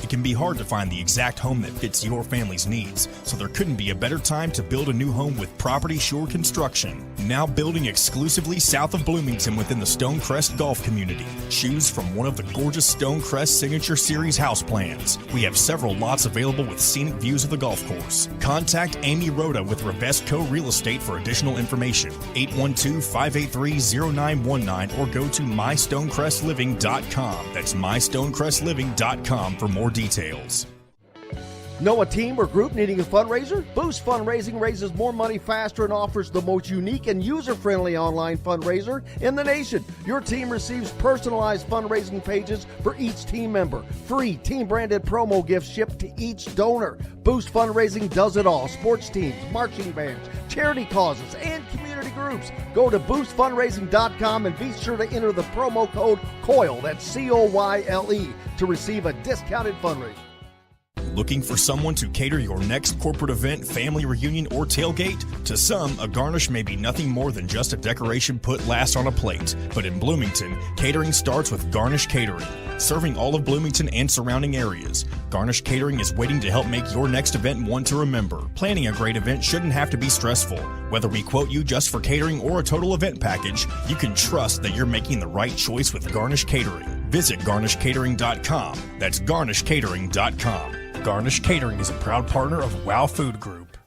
It can be hard to find the exact home that fits your family's needs, so there couldn't be a better time to build a new home with Property Shore Construction. Now building exclusively south of Bloomington within the Stonecrest Golf community. Choose from one of the gorgeous Stonecrest Signature Series house plans. We have several lots available with scenic views of the golf course. Contact Amy Rhoda with Revesco Real Estate for additional information. 812-583-0919 or go to mystonecrestliving.com. That's mystonecrestliving.com for more details. Know a team or group needing a fundraiser? Boost Fundraising raises more money faster and offers the most unique and user-friendly online fundraiser in the nation. Your team receives personalized fundraising pages for each team member. Free team-branded promo gifts shipped to each donor. Boost Fundraising does it all. Sports teams, marching bands, charity causes, and community groups. Go to boostfundraising.com and be sure to enter the promo code COYLE, that's COYLE, to receive a discounted fundraiser. Looking for someone to cater your next corporate event, family reunion, or tailgate? To some, a garnish may be nothing more than just a decoration put last on a plate. But in Bloomington, catering starts with Garnish Catering. Serving all of Bloomington and surrounding areas, Garnish Catering is waiting to help make your next event one to remember. Planning a great event shouldn't have to be stressful. Whether we quote you just for catering or a total event package, you can trust that you're making the right choice with Garnish Catering. Visit garnishcatering.com. That's garnishcatering.com. Garnish Catering is a proud partner of WOW Food Group.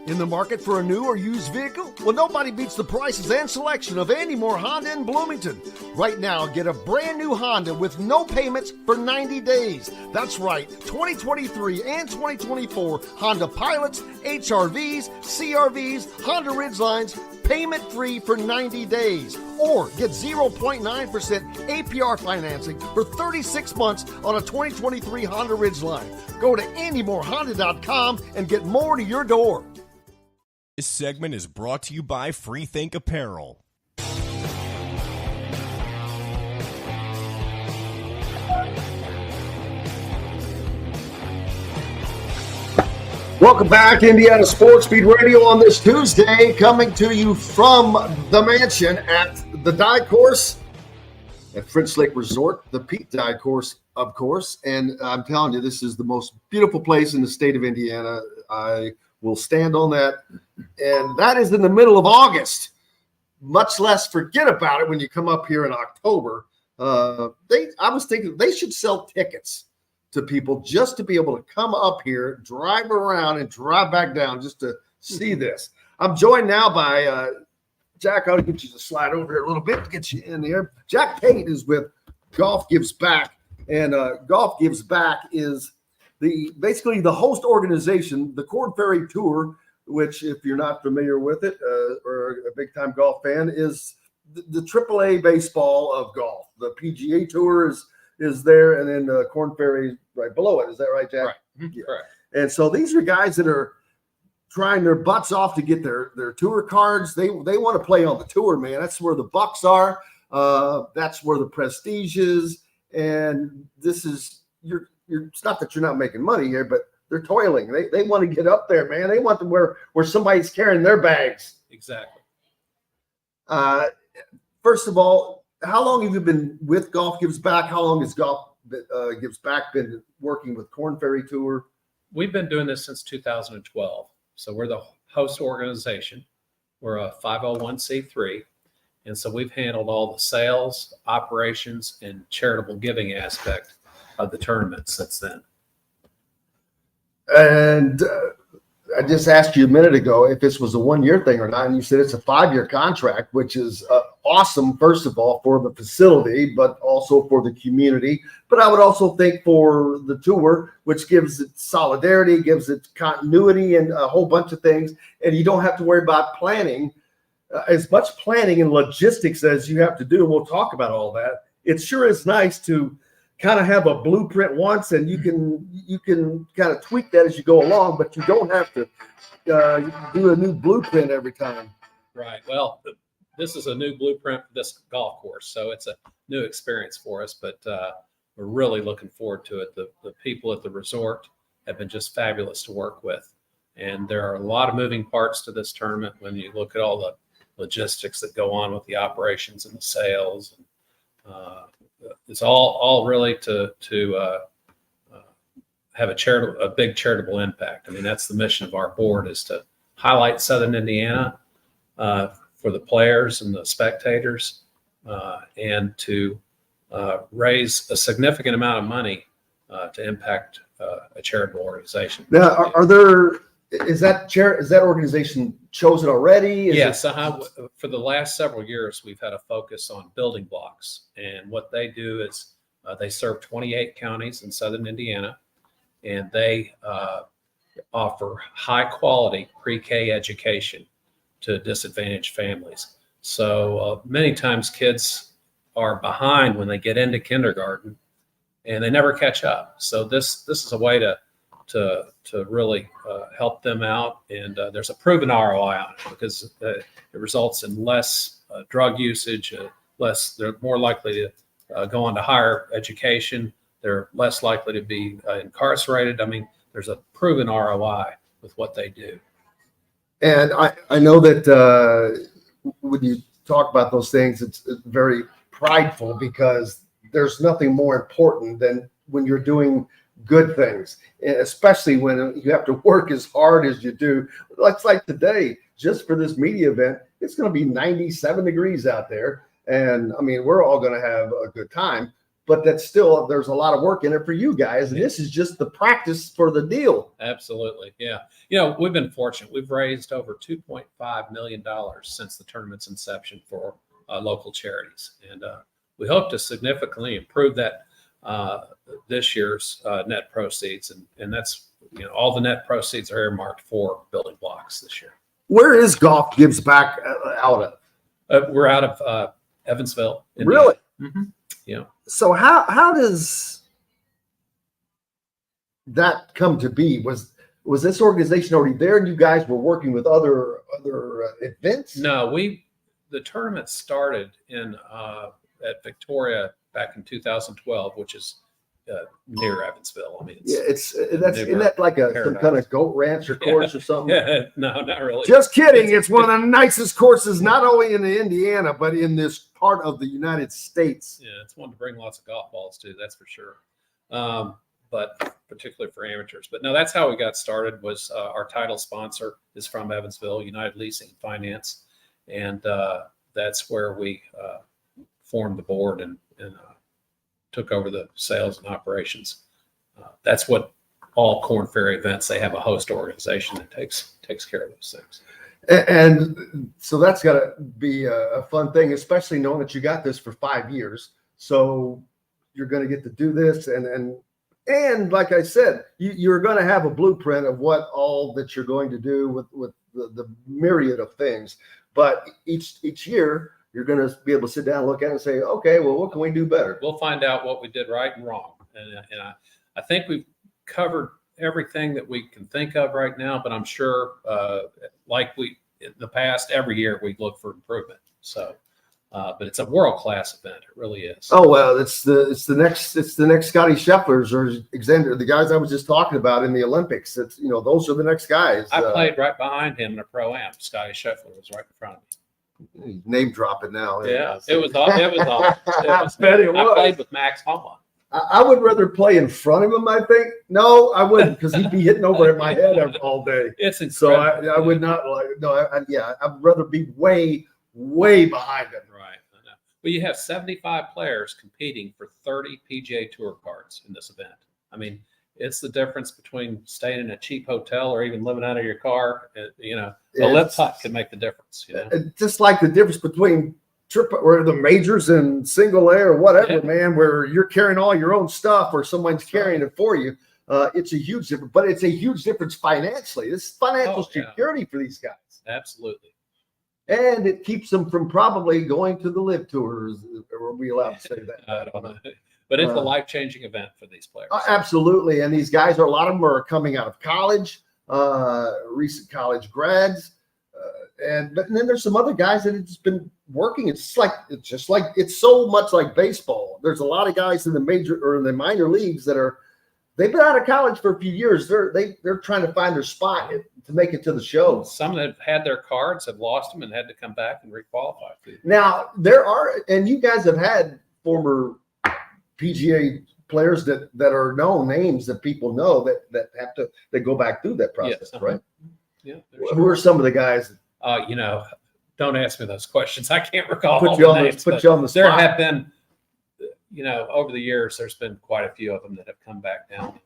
In the market for a new or used vehicle? Well, nobody beats the prices and selection of any more Honda in Bloomington. Right now, get a brand new Honda with no payments for 90 days. That's right, 2023 and 2024 Honda Pilots, HRVs, CRVs, Honda Ridgelines, payment-free for 90 days. Or get 0.9% APR financing for 36 months on a 2023 Honda Ridgeline. Go to anymoreHonda.com and get more to your door. This segment is brought to you by Freethink Apparel. Welcome back, Indiana Sports Speed Radio on this Tuesday, coming to you from the mansion at the DeCourcy at French Lake Resort, the Pete DeCourcy, of course. And I'm telling you, this is the most beautiful place in the state of Indiana. I will stand on that. And that is in the middle of August. Much less forget about it when you come up here in October. I was thinking they should sell tickets to people just to be able to come up here, drive around, and drive back down just to see this. I'm joined now by Jack. I'll get you to slide over here a little bit to get you in there. Jack Pate is with Golf Gives Back, and Golf Gives Back is basically the host organization, the Korn Ferry Tour, which, if you're not familiar with it or a big-time golf fan, is the AAA baseball of golf. The PGA Tour is there, and then Korn Ferry right below it. Is that right, Jack? Right. Mm-hmm. Yeah. Correct. And so these are guys that are trying their butts off to get their tour cards. They want to play on the tour, man. That's where the bucks are. That's where the prestige is. And this is it's not that you're not making money here, but they're toiling. They want to get up there, man. They want to where somebody's carrying their bags. Exactly. First of all, how long have you been with Golf Gives Back? How long has Golf Gives Back been working with Korn Ferry Tour? We've been doing this since 2012. So we're the host organization. We're a 501c3. And so we've handled all the sales, operations, and charitable giving aspect of the tournament since then. And I just asked you a minute ago if this was a 1-year thing or not, and you said it's a 5-year contract, which is awesome, first of all, for the facility, but also for the community. But I would also think for the tour, which gives it solidarity, gives it continuity, and a whole bunch of things. And you don't have to worry about planning, as much planning and logistics as you have to do. We'll talk about all that. It sure is nice to kind of have a blueprint once, and you can kind of tweak that as you go along, but you don't have to do a new blueprint every time. Right. Well, this is a new blueprint for this golf course, so it's a new experience for us, but we're really looking forward to it. The people at the resort have been just fabulous to work with, and there are a lot of moving parts to this tournament when you look at all the logistics that go on with the operations and the sales. It's all really to have a big charitable impact. I mean, that's the mission of our board, is to highlight Southern Indiana for the players and the spectators, and to raise a significant amount of money to impact a charitable organization. Now, is that organization chosen already? Yes. For the last several years, we've had a focus on building blocks, and what they do is they serve 28 counties in Southern Indiana, and they offer high quality pre-K education to disadvantaged families. So many times kids are behind when they get into kindergarten, and they never catch up. So this is a way to really help them out, and there's a proven ROI on it, because it results in less drug usage, they're more likely to go on to higher education, they're less likely to be incarcerated. I mean, there's a proven ROI with what they do. And I know that when you talk about those things, it's very prideful, because there's nothing more important than when you're doing good things, especially when you have to work as hard as you do. It's like today, just for this media event, it's going to be 97 degrees out there. And I mean, we're all going to have a good time, but that's still, there's a lot of work in it for you guys. And this is just the practice for the deal. Absolutely. Yeah. You know, we've been fortunate. We've raised over $2.5 million since the tournament's inception for local charities. And we hope to significantly improve that this year's net proceeds. And that's, you know, all the net proceeds are earmarked for building blocks this year. Where is Golf Gives Back out of? We're out of Evansville. Indiana. Really? Mm-hmm. Yeah. So how does that come to be? Was this organization already there, and you guys were working with other events? No, the tournament started at Victoria back in 2012, which is near Evansville. I mean, isn't that like some kind of goat ranch or course or something? No, not really. Just kidding. It's one of the nicest courses, not only in Indiana, but in this part of the United States. Yeah, it's one to bring lots of golf balls to, that's for sure. But particularly for amateurs. But no, that's how we got started. Was our title sponsor is from Evansville, United Leasing and Finance, and that's where we formed the board and took over the sales and operations. That's what all Korn Ferry events, they have a host organization that takes care of those things. And so that's got to be a fun thing, especially knowing that you got this for 5 years. So you're going to get to do this. And like I said, you're going to have a blueprint of what all that you're going to do with the myriad of things. But each year, you're going to be able to sit down and look at it and say, okay, well, what can we do better? We'll find out what we did right and wrong. And I think we've covered everything that we can think of right now, but I'm sure like we in the past, every year we look for improvement. So, but it's a world-class event. It really is. Oh, well, it's the next Scotty Schefflers or Xander, the guys I was just talking about in the Olympics. It's, you know, those are the next guys. I played right behind him in a pro-am. Scotty Scheffler was right in front of me. Name dropping now. Yeah, it was awesome. I bet it was. I played with Max Homa. I would rather play in front of him, I think. No, I wouldn't, because he'd be hitting over at my head all day. It's incredible. So I would not like, no, I'd rather be way, way behind him. Right. I know. Well, you have 75 players competing for 30 PGA Tour cards in this event. I mean, it's the difference between staying in a cheap hotel or even living out of your car. You know, a lip putt can make the difference. You know? Just like the difference between or the majors and single A or whatever, man, where you're carrying all your own stuff or someone's carrying it for you. It's a huge difference, but it's a huge difference financially. This is financial security for these guys. Absolutely. And it keeps them from probably going to the live tours. Are we allowed to say that? I don't know. But it's a life-changing event for these players. Absolutely. And these guys, a lot of them are coming out of college, recent college grads. But then there's some other guys that have just been working. It's so much like baseball. There's a lot of guys in the major or in the minor leagues they've been out of college for a few years. They're trying to find their spot to make it to the show. Some that have had their cards have lost them and had to come back and requalify. Now there are, and you guys have had former PGA players that are known names that people know that have to go back through that process, Yes, right? Yeah. Who are some of the guys? Don't ask me those questions. I can't recall Put all you the on names. put you on the There spot. have been, over the years, there's been quite a few of them that have come back down.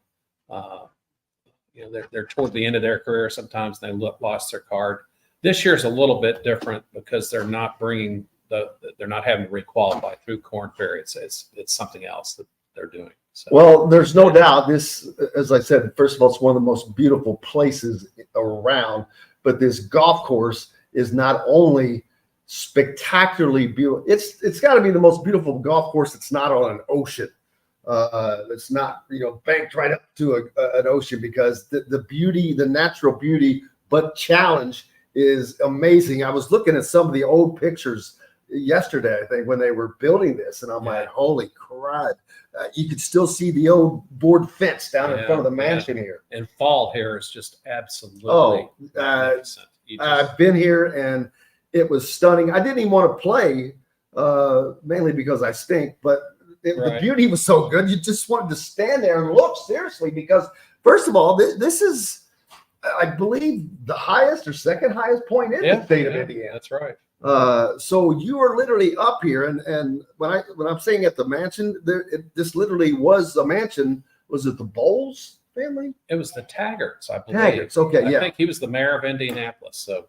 They're toward the end of their career. Sometimes they lost their card. This year's a little bit different because they're not bringing they're not having to requalify through Korn Ferry. It's something else that they're doing. So. Well, there's no doubt this, as I said, first of all, it's one of the most beautiful places around, but this golf course is not only spectacularly beautiful, it's got to be the most beautiful golf course that's not on an ocean. It's not, banked right up to an ocean, because the beauty, the natural beauty, but challenge is amazing. I was looking at some of the old pictures yesterday, I think, when they were building this, and I'm like, holy crud. You could still see the old board fence down in front of the mansion here. And fall here is just absolutely magnificent. I've been here and it was stunning. I didn't even want to play, mainly because I stink, but the beauty was so good. You just wanted to stand there and look seriously, because first of all, this is, I believe, the highest or second highest point in the state of Indiana. That's right. So you are literally up here, and when I'm saying at the mansion, this literally was a mansion. Was it the Bowles family? It was the Taggarts, I believe. Taggarts, okay, I think he was the mayor of Indianapolis, so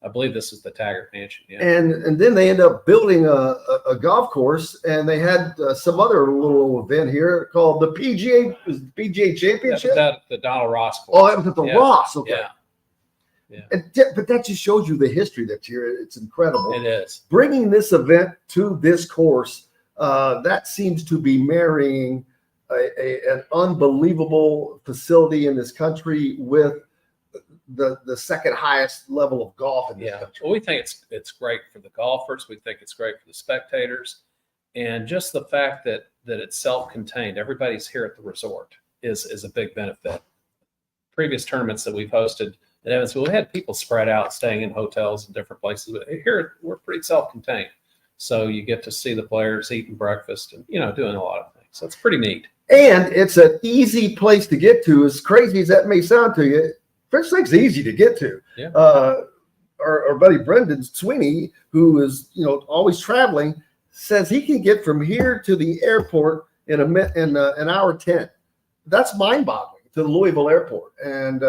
I believe this is the Taggart Mansion. Yeah. And then they end up building a golf course, and they had some other little event here called the PGA Championship. The Donald Ross course. Oh, that was at the Ross. Okay. Yeah. But that just shows you the history that's here. It's incredible. It is. Bringing this event to this course, that seems to be marrying an unbelievable facility in this country with the second highest level of golf in this country. Well, we think it's great for the golfers. We think it's great for the spectators. And just the fact that it's self-contained, everybody's here at the resort is a big benefit. Previous tournaments that we've hosted in Evansville, we had people spread out, staying in hotels and different places. But here, we're pretty self-contained. So you get to see the players eating breakfast and, doing a lot of things. So it's pretty neat. And it's an easy place to get to, as crazy as that may sound to you. French Lake's easy to get to. Yeah. Our buddy Brendan Sweeney, who is, always traveling, says he can get from here to the airport in an hour 10. That's mind-boggling, to the Louisville airport. And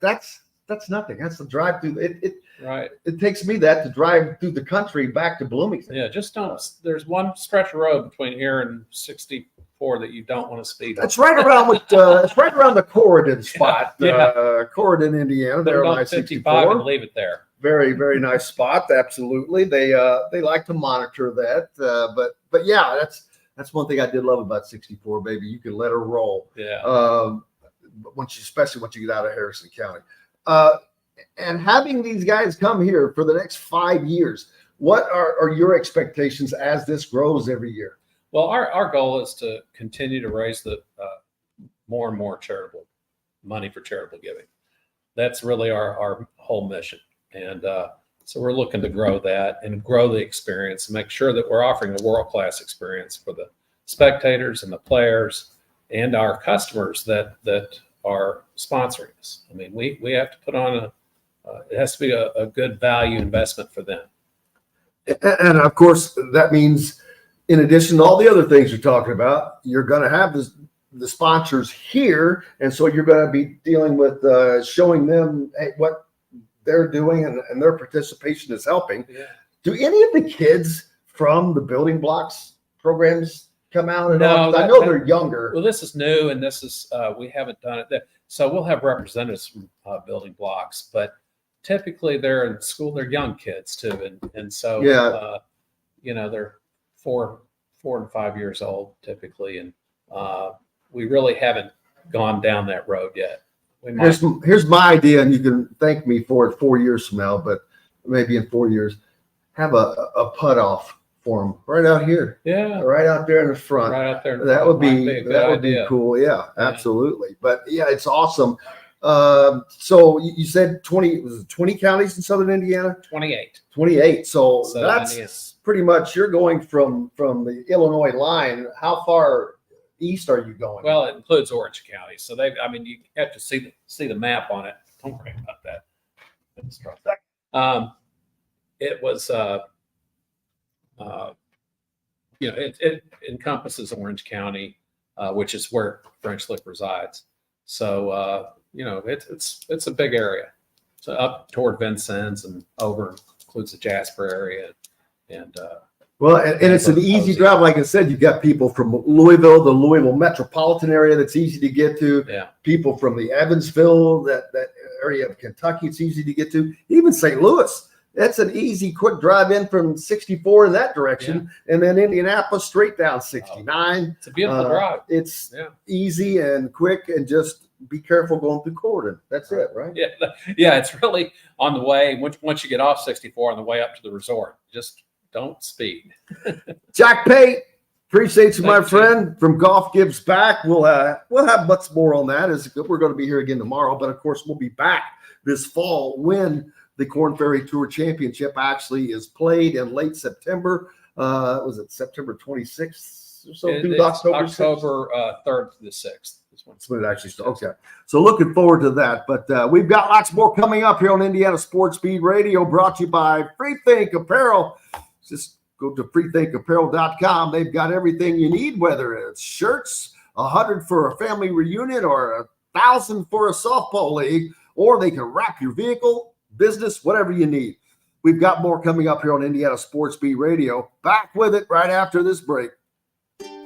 that's nothing. That's the drive through. It takes me that to drive through the country back to Bloomington. Yeah, just don't. There's one stretch of road between here and 64 that you don't want to speed. That's right around it's right around the Corridon spot. Corridon, Indiana. They're on I-65 and leave it there. Very, very nice spot. Absolutely. They like to monitor that. But yeah, that's one thing I did love about 64, baby. You can let her roll. Yeah. Especially once you get out of Harrison County. And having these guys come here for the next 5 years, what are your expectations as this grows every year? Well, our goal is to continue to raise the more and more charitable money for charitable giving. That's really our whole mission. And so we're looking to grow that and grow the experience, make sure that we're offering a world-class experience for the spectators and the players and our customers that are sponsoring us. I mean, we have to put on it has to be a good value investment for them. And of course, that means, in addition to all the other things you're talking about, you're going to have the sponsors here. And so you're going to be dealing with showing them what they're doing and their participation is helping. Yeah. Do any of the kids from the Building Blocks programs come out? No, I know they're younger. Well, this is new, and this is we haven't done it. So we'll have representatives from Building Blocks, but typically they're in school. They're young kids too, and so they're 4 and 5 years old typically, and we really haven't gone down that road yet. Here's my idea, and you can thank me for it 4 years from now, but maybe in 4 years, have a putt off for them right out here. Yeah, right out there in the front. Right out there. That would be cool. Yeah, absolutely. But yeah, it's awesome. So you said 20 counties in southern Indiana? 28. 28. So that's that's pretty much, you're going from the Illinois line. How far east are you going? Well, it includes Orange County. So you have to see the map on it. Don't worry about that. It was, it encompasses Orange County, which is where French Lick resides. So, it's a big area. So up toward Vincennes and over includes the Jasper area. And it's an easy drive. Like I said, you've got people from Louisville, the Louisville metropolitan area that's easy to get to. Yeah. People from the Evansville, that area of Kentucky, it's easy to get to. Even St. Louis, that's an easy, quick drive in from 64 in that direction. Yeah. And then Indianapolis straight down 69. It's a beautiful drive. It's easy and quick, and just be careful going through Korn. That's it, right? Yeah. It's really on the way. Once you get off 64 on the way up to the resort, just don't speed. Jack Pate, appreciate you, my friend. From Golf Gives Back. We'll have much more on that, as we're going to be here again tomorrow. But of course, we'll be back this fall when the Korn Ferry Tour Championship actually is played in late September. Was it September 26th or so? October 3rd to the 6th. That's when it actually starts. Okay. So looking forward to that. But we've got lots more coming up here on Indiana Sports Speed Radio, brought to you by Freethink Apparel. Just go to freethinkapparel.com. They've got everything you need, whether it's shirts, 100 for a family reunion, or 1,000 for a softball league, or they can wrap your vehicle, business, whatever you need. We've got more coming up here on Indiana Sports Speed Radio. Back with it right after this break.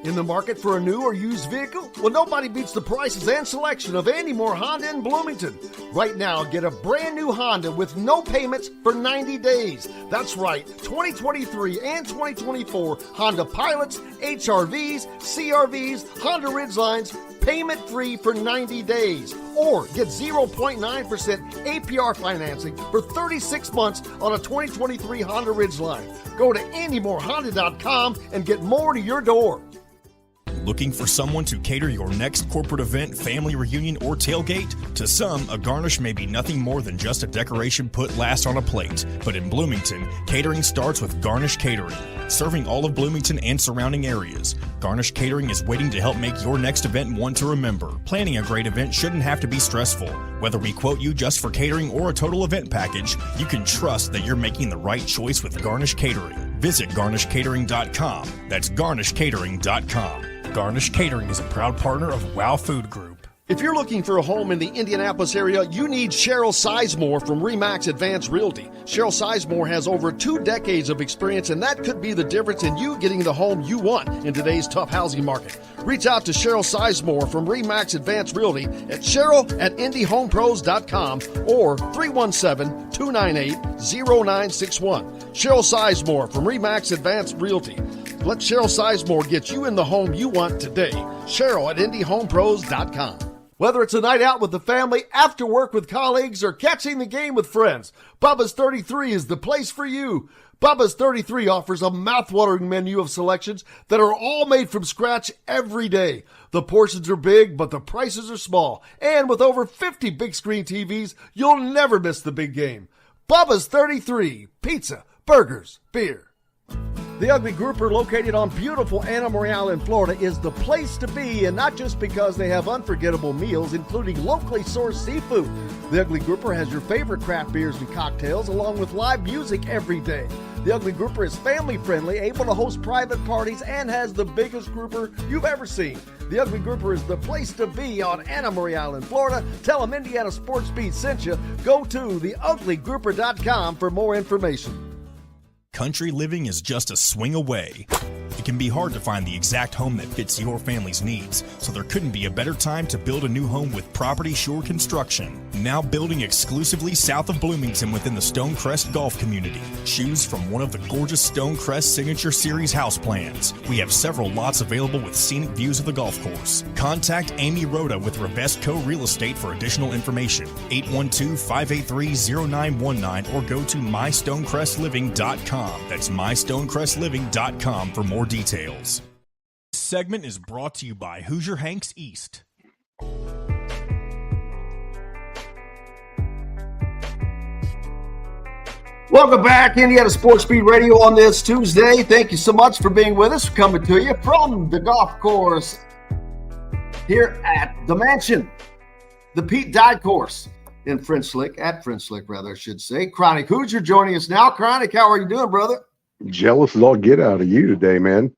In the market for a new or used vehicle? Well, nobody beats the prices and selection of Andy Moore Honda in Bloomington. Right now, get a brand new Honda with no payments for 90 days. That's right, 2023 and 2024 Honda Pilots, HRVs, CRVs, Honda Ridgelines, payment-free for 90 days. Or get 0.9% APR financing for 36 months on a 2023 Honda Ridgeline. Go to AndyMooreHonda.com and get more to your door. Looking for someone to cater your next corporate event, family reunion, or tailgate? To some, a garnish may be nothing more than just a decoration put last on a plate. But in Bloomington, catering starts with Garnish Catering. Serving all of Bloomington and surrounding areas, Garnish Catering is waiting to help make your next event one to remember. Planning a great event shouldn't have to be stressful. Whether we quote you just for catering or a total event package, you can trust that you're making the right choice with Garnish Catering. Visit garnishcatering.com. That's garnishcatering.com. Garnish Catering is a proud partner of WOW Food Group. If you're looking for a home in the Indianapolis area, you need Cheryl Sizemore from RE/MAX Advanced Realty. Cheryl Sizemore has over 2 decades of experience, and that could be the difference in you getting the home you want in today's tough housing market. Reach out to Cheryl Sizemore from RE/MAX Advanced Realty at cheryl@indyhomepros.com or 317-298-0961. Cheryl Sizemore from RE/MAX Advanced Realty. Let Cheryl Sizemore get you in the home you want today. Cheryl@indyhomepros.com. Whether it's a night out with the family, after work with colleagues, or catching the game with friends, Bubba's 33 is the place for you. Bubba's 33 offers a mouthwatering menu of selections that are all made from scratch every day. The portions are big, but the prices are small. And with over 50 big screen TVs, you'll never miss the big game. Bubba's 33, pizza, burgers, beer. The Ugly Grouper, located on beautiful Anna Memorial in Florida, is the place to be, and not just because they have unforgettable meals, including locally sourced seafood. The Ugly Grouper has your favorite craft beers and cocktails, along with live music every day. The Ugly Grouper is family-friendly, able to host private parties, and has the biggest grouper you've ever seen. The Ugly Grouper is the place to be on Anna Memorial in Florida. Tell them Indiana Sports Speed sent you. Go to theuglygrouper.com for more information. Country living is just a swing away. It can be hard to find the exact home that fits your family's needs, so there couldn't be a better time to build a new home with Property Shore Construction. Now building exclusively south of Bloomington within the Stonecrest Golf Community. Choose from one of the gorgeous Stonecrest Signature Series house plans. We have several lots available with scenic views of the golf course. Contact Amy Rhoda with Revesco Real Estate for additional information. 812-583-0919 or go to mystonecrestliving.com. That's mystonecrestliving.com for more details. This segment is brought to you by Hoosier Hanks East. Welcome back, Indiana Sports Speed Radio on this Tuesday. Thank you so much for being with us. Coming to you from the golf course here at the Mansion, the Pete Dye course in French Lick, at French Lick, rather, I should say. Chronic Hoosier joining us now. Chronic, how are you doing, brother? Jealous as all get out of you today, man.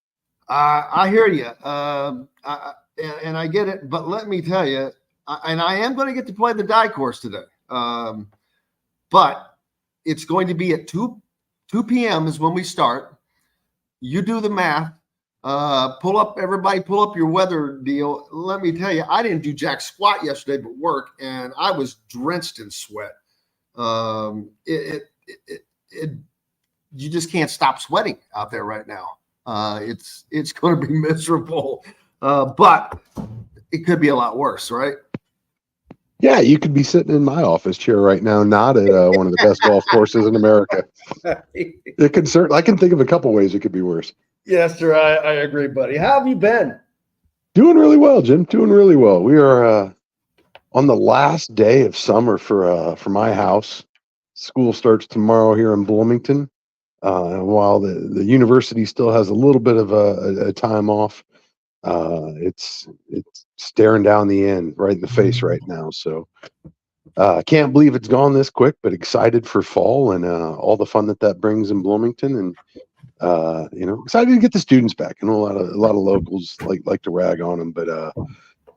I hear you, and I get it. But let me tell you, and I am going to get to play the Dye course today. But it's going to be at 2 p.m. is when we start. You do the math. Pull up your weather deal. Let me tell you, I didn't do jack squat yesterday but work, and I was drenched in sweat. You just can't stop sweating out there right now. It's going to be miserable, but it could be a lot worse, right? Yeah, you could be sitting in my office chair right now, not at one of the best golf courses in America. I can think of a couple ways it could be worse. Yes, sir. I agree, buddy. How have you been? Doing really well, Jim. Doing really well. We are on the last day of summer for my house. School starts tomorrow here in Bloomington. And while the university still has a little bit of a time off, it's staring down the end right in the face right now. So can't believe it's gone this quick, but excited for fall and all the fun that brings in Bloomington, and excited to get the students back. I know a lot of locals like to rag on them, but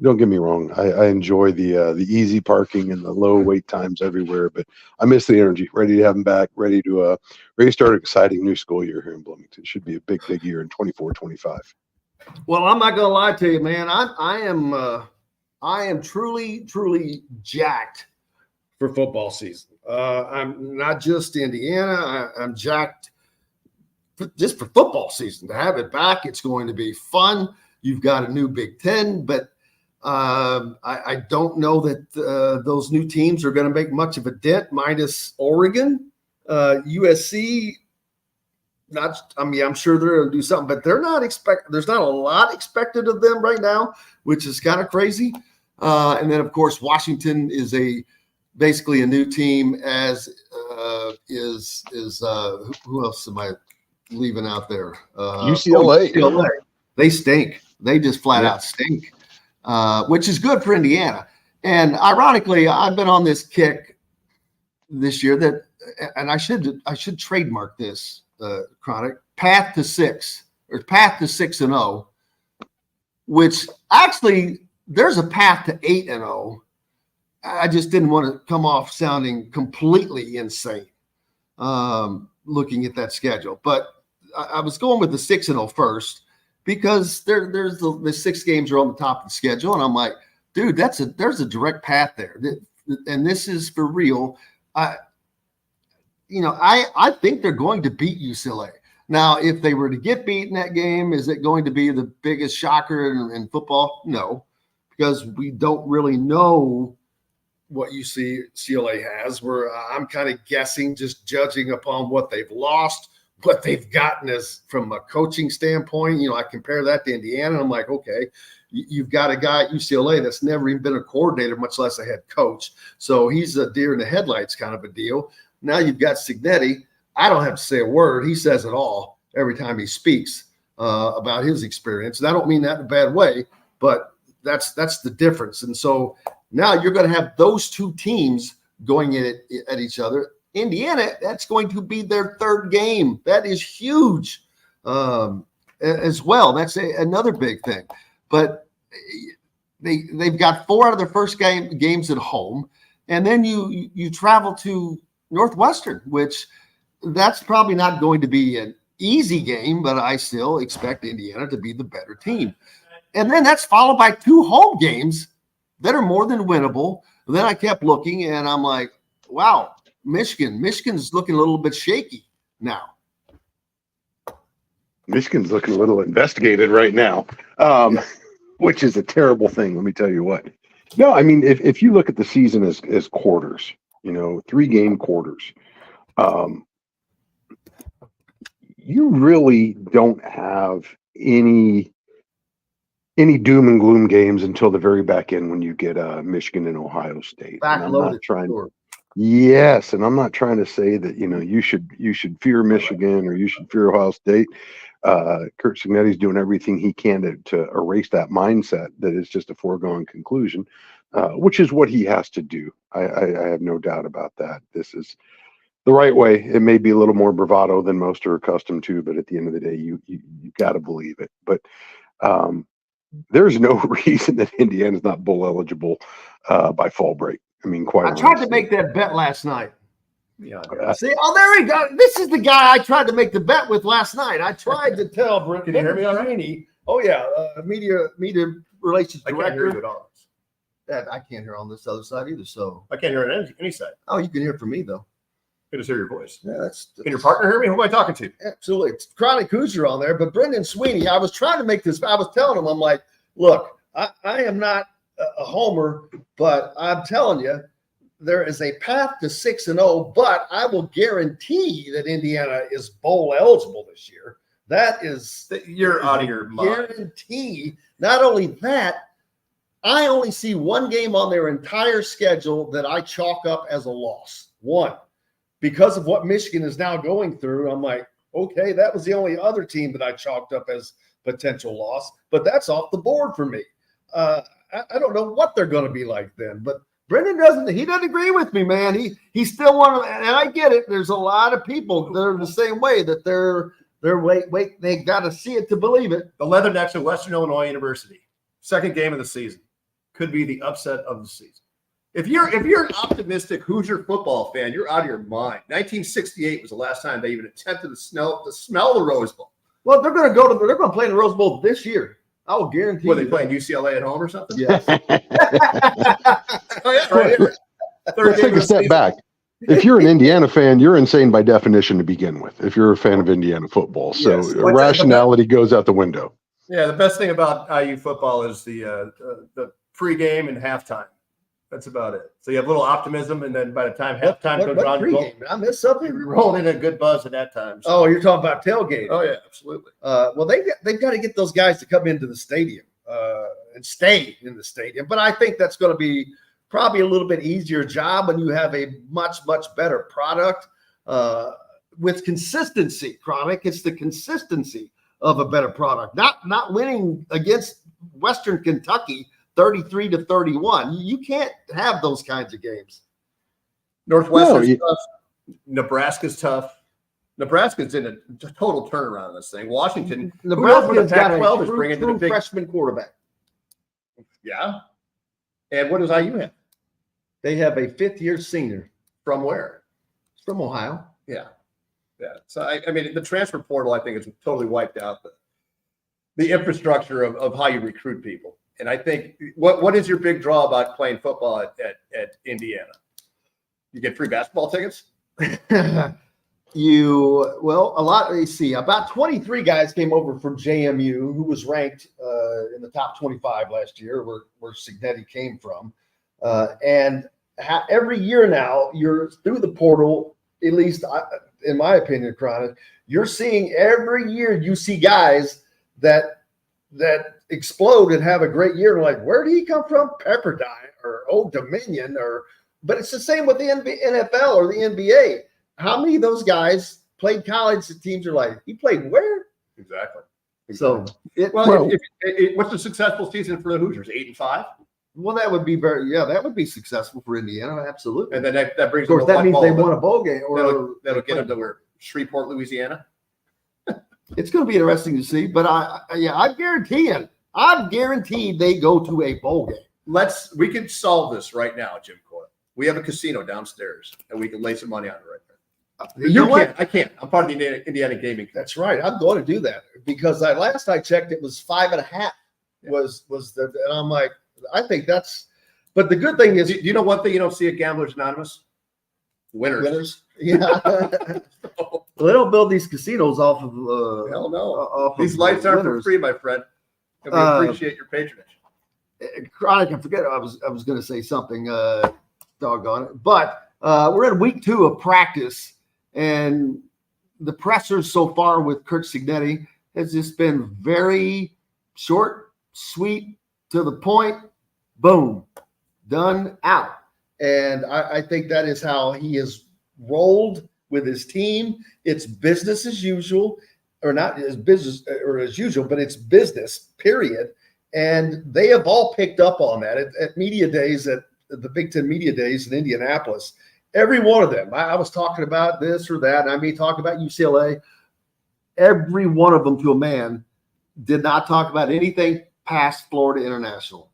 don't get me wrong, I enjoy the easy parking and the low wait times everywhere, but I miss the energy. Ready to have them back, ready to start an exciting new school year here in Bloomington. Should be a big year in 24-25. Well, I'm not gonna lie to you, man. I am truly jacked for football season. I'm not just Indiana. I'm jacked just for football season. To have it back, it's going to be fun. You've got a new Big Ten, but I don't know that those new teams are going to make much of a dent, minus Oregon, USC. I'm sure they're going to do something, but there's not a lot expected of them right now, which is kind of crazy. And then, of course, Washington is basically a new team, as is who else am I leaving out there? UCLA. They stink. They just flat out stink, which is good for Indiana. And ironically, I've been on this kick this year and I should trademark this. Chronic path to 6-0, which actually there's a path to 8-0. I just didn't want to come off sounding completely insane looking at that schedule, but I was going with the 6-0 first because there's the 6 games are on the top of the schedule, and I'm like, dude, there's a direct path there, and this is for real. I think they're going to beat UCLA. Now, if they were to get beat in that game, is it going to be the biggest shocker in football? No, because we don't really know what UCLA has. I'm kind of guessing, just judging upon what they've lost, what they've gotten as from a coaching standpoint. I compare that to Indiana, and I'm like, okay, you've got a guy at UCLA that's never even been a coordinator, much less a head coach. So he's a deer in the headlights kind of a deal. Now you've got Cignetti. I don't have to say a word. He says it all every time he speaks about his experience. And I don't mean that in a bad way, but that's the difference. And so now you're going to have those two teams going at each other. Indiana, that's going to be their third game. That is huge as well. That's another big thing. But they've got 4 out of their first games at home. And then you travel to Northwestern, which that's probably not going to be an easy game, but I still expect Indiana to be the better team. And then that's followed by 2 home games that are more than winnable. And then I kept looking, and I'm like, wow, Michigan's looking a little bit shaky now. Michigan's looking a little investigated right now, which is a terrible thing. Let me tell you what. No, I mean, if you look at the season as quarters, 3-game quarters, you really don't have any doom and gloom games until the very back end when you get Michigan and Ohio State. And I'm not trying. Yes, and I'm not trying to say that you should fear Michigan or you should fear Ohio State. Kurt Cignetti's doing everything he can to erase that mindset that is just a foregone conclusion, which is what he has to do. I have no doubt about that. This is the right way. It may be a little more bravado than most are accustomed to, but at the end of the day, you got to believe it. But there's no reason that Indiana's not bowl eligible by fall break. I mean, quite honestly. I tried to make that bet last night. Yeah. See, there we go. This is the guy I tried to make the bet with last night. I tried to tell Brent. Can you hear me all right? Sweeney, oh yeah, media relations director. I can't hear you at all. I can't hear on this other side either. So I can't hear it on any side. Oh, you can hear from me though. I can just hear your voice. Yeah, Can your partner hear me? Who am I talking to? Absolutely. It's Chronic Hoosier on there, but Brendan Sweeney, I was trying to make this. I was telling him, I'm like, look, I am not a homer, but I'm telling you, there is a path to 6-0, but I will guarantee that Indiana is bowl eligible this year. That is, you're out of your mind. Guarantee. Not only that, I only see one game on their entire schedule that I chalk up as a loss. One, because of what Michigan is now going through. I'm like, okay, that was the only other team that I chalked up as potential loss, but that's off the board for me. I don't know what they're going to be like then, but Brendan doesn't agree with me, man. He's still one of, and I get it. There's a lot of people that are the same way, that they're wait, they got to see it to believe it. The Leathernecks of Western Illinois University, second game of the season, could be the upset of the season. If you're an optimistic Hoosier football fan, you're out of your mind. 1968 was the last time they even attempted to smell the Rose Bowl. Well, they're going to play in the Rose Bowl this year. I will guarantee. Were they playing UCLA at home or something? Yes. Oh yeah, right here. Let's take a step back. If you're an Indiana fan, you're insane by definition to begin with. If you're a fan of Indiana football, so Yes. rationality goes out the window. Yeah, the best thing about IU football is the pregame and halftime. That's about it. So you have a little optimism, and then by the time halftime comes around, I missed something. you're rolling in a good buzz at that time. So. Oh, you're talking about tailgate. Oh yeah, absolutely. Well, they've got to get those guys to come into the stadium and stay in the stadium. But I think that's going to be probably a little bit easier job when you have a much better product with consistency. Chronic, it's the consistency of a better product. Not winning against Western Kentucky 33-31. You can't have those kinds of games. Northwestern's tough. Nebraska's tough. Nebraska's in a total turnaround in this thing. Washington, Nebraska's got Pac-12 is bringing to the big freshman quarterback. Yeah. And what does IU have? They have a fifth-year senior. From where? From Ohio. Yeah. Yeah. So, I mean, the transfer portal, I think, is totally wiped out the infrastructure of how you recruit people. And I think, what is your big draw about playing football at Indiana? You get free basketball tickets? About 23 guys came over from JMU, who was ranked in the top 25 last year, where Cignetti came from. And every year now, you're through the portal, at least in my opinion, Chronic, you're seeing every year you see guys that explode and have a great year. And like, where did he come from? Pepperdine or Old Dominion, but it's the same with the NFL or the NBA. How many of those guys played college that teams are like, he played where? Exactly. So, what's a successful season for the Hoosiers? 8-5? Well, that would be that would be successful for Indiana, absolutely. And then that brings. Of course, that means they won a bowl game, or that'll get them to where? Shreveport, Louisiana. It's going to be interesting to see, but I'm guaranteed they go to a bowl game. We can solve this right now, Jim Coyle. We have a casino downstairs, and we can lay some money on it right there. You can't. I can't. I'm part of the Indiana Gaming. That's right. I'm going to do that because last I checked, it was 5.5. Was and I'm like, I think that's. But the good thing is, do you know one thing you don't see at Gamblers Anonymous? Winners. Yeah. Well, they don't build these casinos off of. Hell no. These lights aren't for free, my friend. And we appreciate your patronage. Chronic, I forget. I was going to say something. Doggone it. But we're in week 2 of practice, and the pressers so far with Kurt Cignetti has just been very short, sweet, to the point. Boom, done, out. And I think that is how he has rolled with his team. It's business as usual, or not as business or as usual, but it's business, period. And they have all picked up on that at media days, at the Big Ten media days in Indianapolis. Every one of them. I was talking about this or that, and I may talk about UCLA. Every one of them, to a man, did not talk about anything past Florida International.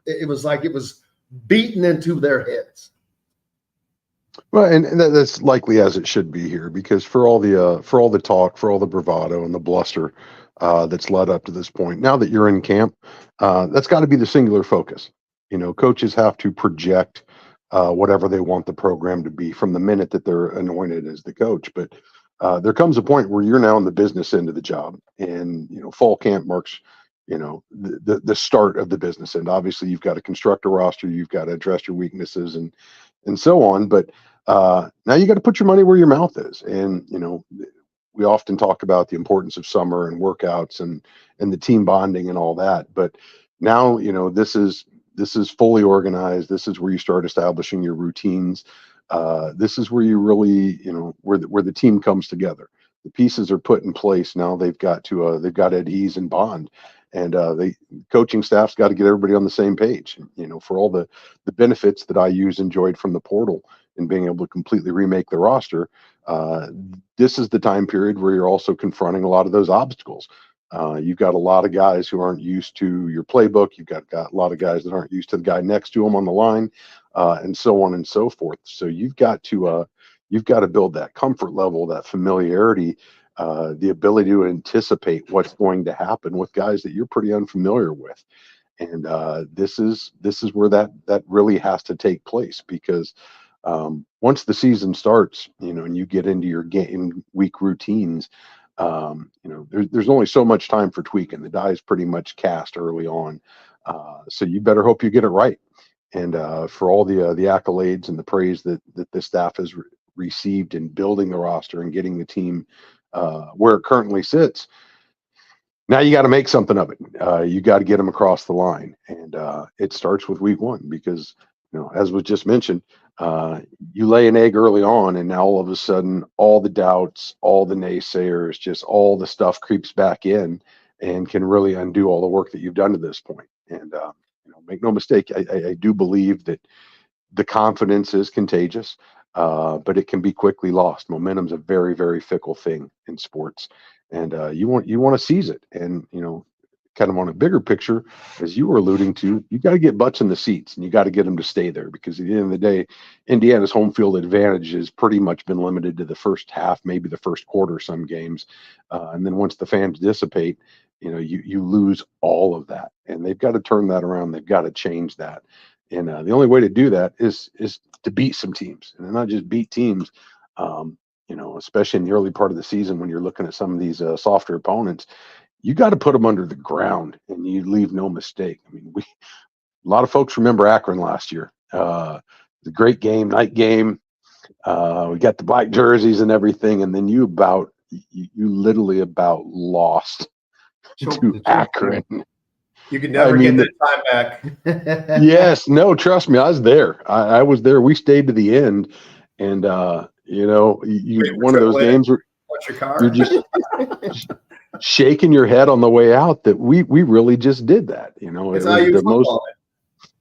It was like it was beaten into their heads. Well, and that's likely as it should be here, because for all the talk, for all the bravado and the bluster that's led up to this point, now that you're in camp, that's got to be the singular focus. Coaches have to project whatever they want the program to be from the minute that they're anointed as the coach. But there comes a point where you're now in the business end of the job, and fall camp marks the start of the business end. Obviously, you've got to construct a roster, you've got to address your weaknesses and so on. But now you got to put your money where your mouth is. And we often talk about the importance of summer and workouts and the team bonding and all that. But now this is fully organized. This is where you start establishing your routines. This is where you really where the team comes together. The pieces are put in place now. They've got to adhere and bond. And the coaching staff's got to get everybody on the same page. For all the benefits that IU's enjoyed from the portal and being able to completely remake the roster, this is the time period where you're also confronting a lot of those obstacles. You've got a lot of guys who aren't used to your playbook. You've got a lot of guys that aren't used to the guy next to them on the line, and so on and so forth. So you've got to build that comfort level, that familiarity, the ability to anticipate what's going to happen with guys that you're pretty unfamiliar with. And this is where that really has to take place, because once the season starts, and you get into your game week routines, there's only so much time for tweaking. The die is pretty much cast early on. So you better hope you get it right. And for all the accolades and the praise that the staff has received in building the roster and getting the team where it currently sits, now you got to make something of it. You got to get them across the line. And it starts with week one, because, as was just mentioned, you lay an egg early on, and now all of a sudden, all the doubts, all the naysayers, just all the stuff creeps back in and can really undo all the work that you've done to this point. And, make no mistake, I do believe that the confidence is contagious, but it can be quickly lost. Momentum's a very, very fickle thing in sports, and you want to seize it. And kind of on a bigger picture, as you were alluding to, you got to get butts in the seats, and you got to get them to stay there, because at the end of the day, Indiana's home field advantage has pretty much been limited to the first half, maybe the first quarter, some games, and then once the fans dissipate, you lose all of that, and they've got to turn that around. They've got to change that, and the only way to do that is to beat some teams, and not just beat teams. Especially in the early part of the season, when you're looking at some of these softer opponents, you got to put them under the ground, and you leave no mistake. I mean, a lot of folks remember Akron last year. The great game, night game. We got the black jerseys and everything, and then you literally about lost to Akron. You can never get that time back. Yes, no, trust me, I was there. I was there. We stayed to the end, and one of those games where you're just shaking your head on the way out that we really just did that. It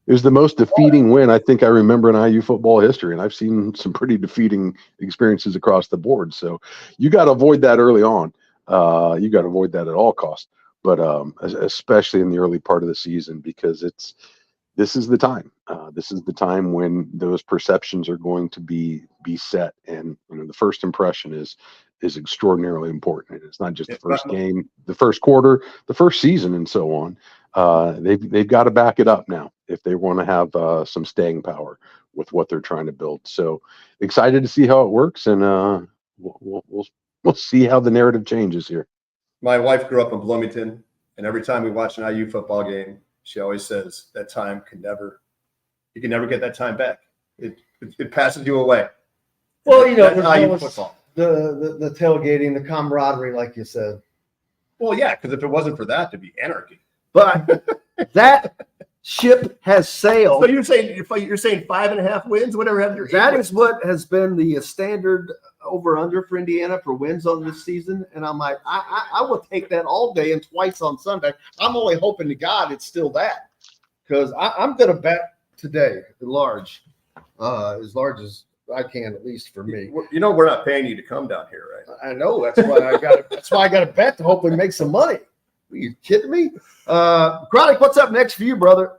was the most defeating win I think I remember in IU football history, and I've seen some pretty defeating experiences across the board. So you got to avoid that early on. You got to avoid that at all costs, but especially in the early part of the season, because this is the time. This is the time when those perceptions are going to be set, and the first impression is extraordinarily important. It's not just the first game, the first quarter, the first season, and so on. They've got to back it up now if they want to have some staying power with what they're trying to build. So excited to see how it works, and we'll see how the narrative changes here. My wife grew up in Bloomington, and every time we watch an IU football game, she always says that time you can never get that time back. It passes you away. Well, that's IU football. The tailgating, the camaraderie, like you said. Well, yeah, because if it wasn't for that, it'd be anarchy. But that ship has sailed. So you're saying 5.5 wins, whatever. That is what has been the standard over under for Indiana for wins on this season. And I'm like, I will take that all day and twice on Sunday. I'm only hoping to God it's still that, because I'm going to bet today at large, as large as I can, at least for me. You know, we're not paying you to come down here, right? I know. That's why I got to bet to hopefully make some money. Are you kidding me? Chronic, what's up next for you, brother?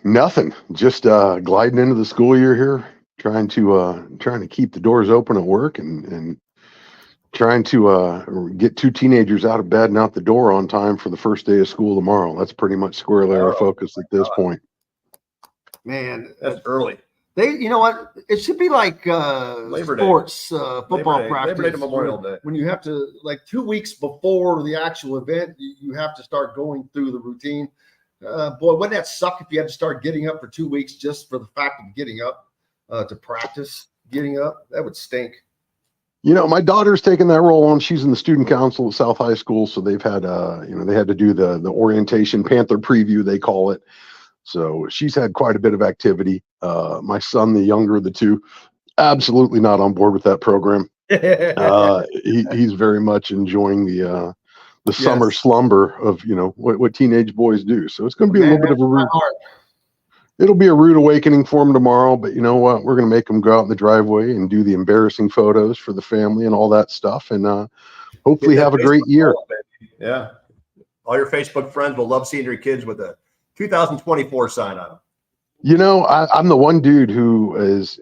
Nothing. Just gliding into the school year here, trying to keep the doors open at work and trying to get 2 teenagers out of bed and out the door on time for the first day of school tomorrow. That's pretty much squarely our focus at this point. Man, that's early. You know what? It should be like sports, football practice. Labor Day to Memorial Day. When you have to, like 2 weeks before the actual event, you have to start going through the routine. Boy, wouldn't that suck if you had to start getting up for 2 weeks just for the fact of getting up to practice getting up? That would stink. You know, my daughter's taken that role on. She's in the student council at South High School, so they've had, they had to do the orientation Panther preview, they call it. So she's had quite a bit of activity. My son, the younger of the two, absolutely not on board with that program. He's very much enjoying the summer slumber of, what teenage boys do. So it's going to be a little bit of it'll be a rude awakening for him tomorrow, but you know what? We're going to make him go out in the driveway and do the embarrassing photos for the family and all that stuff. And hopefully have a great year. Yeah. All your Facebook friends will love seeing your kids with a 2024 sign on them. I'm the one dude who is,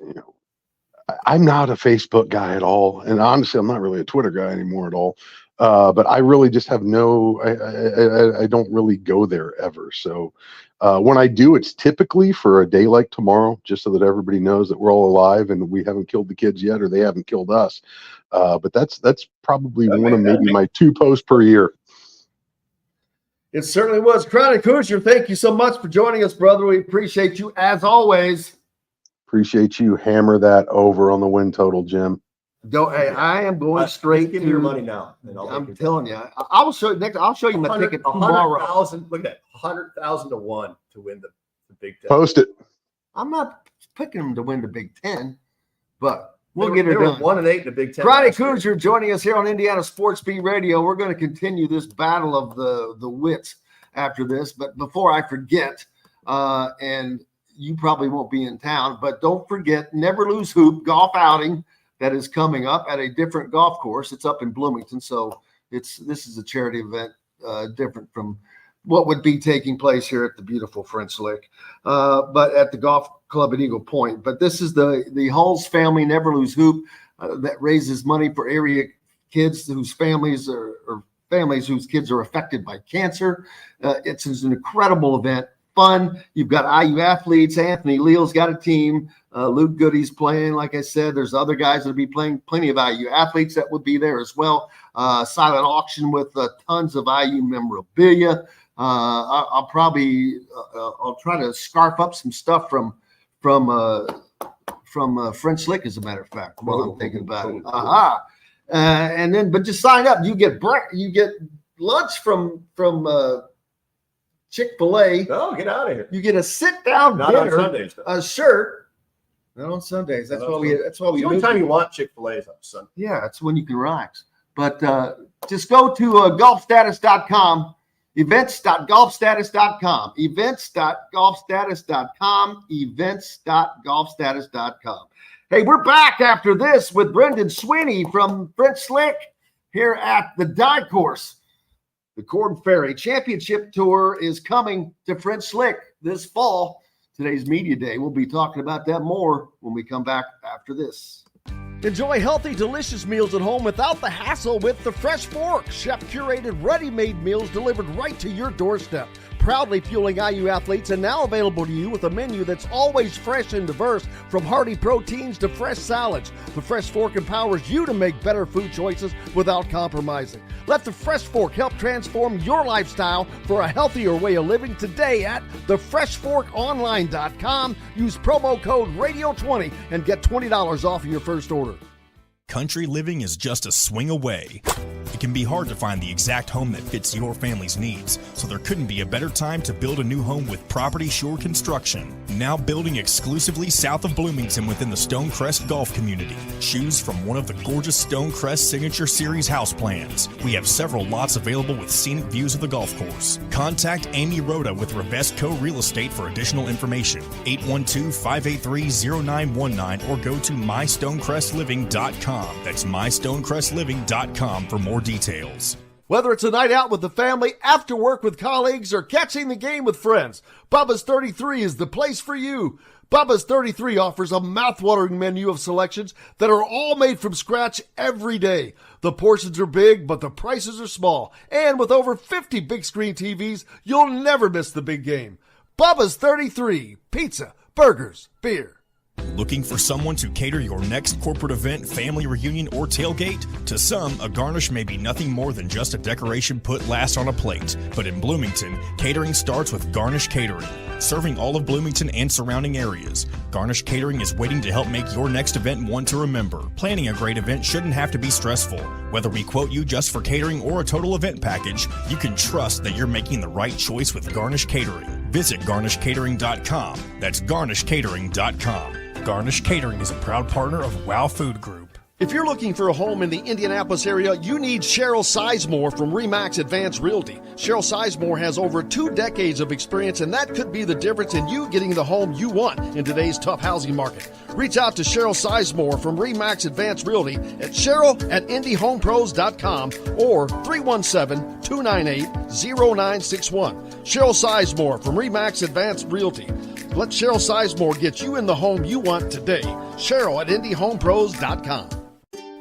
I'm not a Facebook guy at all. And honestly, I'm not really a Twitter guy anymore at all. But I really just have I don't really go there ever. So when I do, it's typically for a day like tomorrow, just so that everybody knows that we're all alive and we haven't killed the kids yet, or they haven't killed us. But that's probably one of maybe my 2 posts per year. It certainly was. Chronic Hoosier, thank you so much for joining us, brother. We appreciate you as always. Appreciate you. Hammer that over on the win total, Jim. Hey, I am going straight. Give me your money now. I'm telling you, I will show you next. I'll show you my ticket tomorrow. 100,000. Look at that, 100,000 to 1 to win the Big Ten. Post it. I'm not picking them to win the Big Ten, but we'll get it done. 1-8 in the Big Ten. Chronic Hoosier joining us here on Indiana Sports Beat Radio. We're going to continue this battle of the wits after this, but before I forget, and you probably won't be in town, but don't forget, Never Lose Hoop golf outing that is coming up at a different golf course. It's up in Bloomington, so this is a charity event, different from what would be taking place here at the beautiful French Lick, but at the golf club at Eagle Point. But this is the Hulls Family Never Lose Hoop that raises money for area kids whose families or families whose kids are affected by cancer. It's an incredible event. Fun. You've got IU athletes. Anthony Leal's got a team. Luke Goody's playing. Like I said, there's other guys that'll be playing. Plenty of IU athletes that would be there as well. Silent auction with tons of IU memorabilia. I'll try to scarf up some stuff from French Lick, as a matter of fact. While I'm thinking about it. And then, but just sign up. You get lunch from Chick-fil-A. Oh, get out of here! You get a sit-down Not dinner, on Sundays, though. a shirt. Not on Sundays. That's why we. That's why we. The only time you want Chick-fil-A is on Sunday. Yeah, it's when you can relax. But just go to golfstatus.com, events.golfstatus.com, events.golfstatus.com, events.golfstatus.com. Hey, we're back after this with Brendan Sweeney from French Lick here at the DeCourcy. The Korn Ferry Championship Tour is coming to French Lick this fall. Today's Media Day. We'll be talking about that more when we come back after this. Enjoy healthy, delicious meals at home without the hassle with the Fresh Fork. Chef-curated, ready-made meals delivered right to your doorstep. Proudly fueling IU athletes and now available to you with a menu that's always fresh and diverse, from hearty proteins to fresh salads. The Fresh Fork empowers you to make better food choices without compromising. Let the Fresh Fork help transform your lifestyle for a healthier way of living today at thefreshforkonline.com. Use promo code RADIO20 and get $20 off of your first order. country living is just a swing away. It can be hard to find the exact home that fits your family's needs, so there couldn't be a better time to build a new home with Property Shore Construction. Now building exclusively south of Bloomington within the Stonecrest Golf community. Choose from one of the gorgeous Stonecrest Signature Series house plans. We have several lots available with scenic views of the golf course. Contact Amy Rhoda with Revesco Real Estate for additional information. 812-583-0919 or go to mystonecrestliving.com. That's mystonecrestliving.com for more details. Whether it's a night out with the family, after work with colleagues, or catching the game with friends, Bubba's 33 is the place for you. Bubba's 33 offers a mouthwatering menu of selections that are all made from scratch every day. The portions are big, but the prices are small. And with over 50 big screen TVs, you'll never miss the big game. Bubba's 33, pizza, burgers, beer. Looking for someone to cater your next corporate event, family reunion, or tailgate? To some, a garnish may be nothing more than just a decoration put last on a plate. But in Bloomington, catering starts with Garnish Catering. Serving all of Bloomington and surrounding areas, Garnish Catering is waiting to help make your next event one to remember. Planning a great event shouldn't have to be stressful. Whether we quote you just for catering or a total event package, you can trust that you're making the right choice with Garnish Catering. Visit garnishcatering.com. That's garnishcatering.com. Garnish Catering is a proud partner of WOW Food Group. If you're looking for a home in the Indianapolis area, you need Cheryl Sizemore from RE/MAX Advanced Realty. Cheryl Sizemore has over 2 decades of experience, and that could be the difference in you getting the home you want in today's tough housing market. Reach out to Cheryl Sizemore from RE/MAX Advanced Realty at cheryl@indyhomepros.com or 317-298-0961. Cheryl Sizemore from RE/MAX Advanced Realty. Let Cheryl Sizemore get you in the home you want today. Cheryl at indyhomepros.com.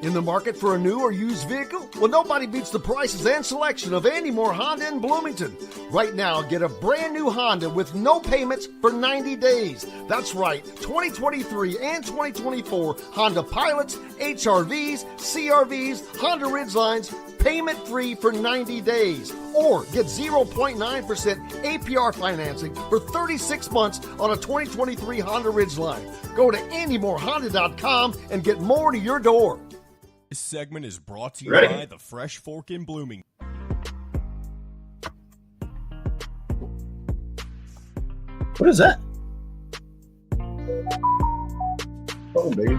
In the market for a new or used vehicle? Well, nobody beats the prices and selection of Andy Moore Honda in Bloomington. Right now, get a brand new Honda with no payments for 90 days. That's right, 2023 and 2024 Honda Pilots, HRVs, CRVs, Honda Ridgelines, payment-free for 90 days. Or get 0.9% APR financing for 36 months on a 2023 Honda Ridgeline. Go to AndyMooreHonda.com and get more to your door. This segment is brought to you by the Fresh Fork in Bloomington. What is that? Oh, baby.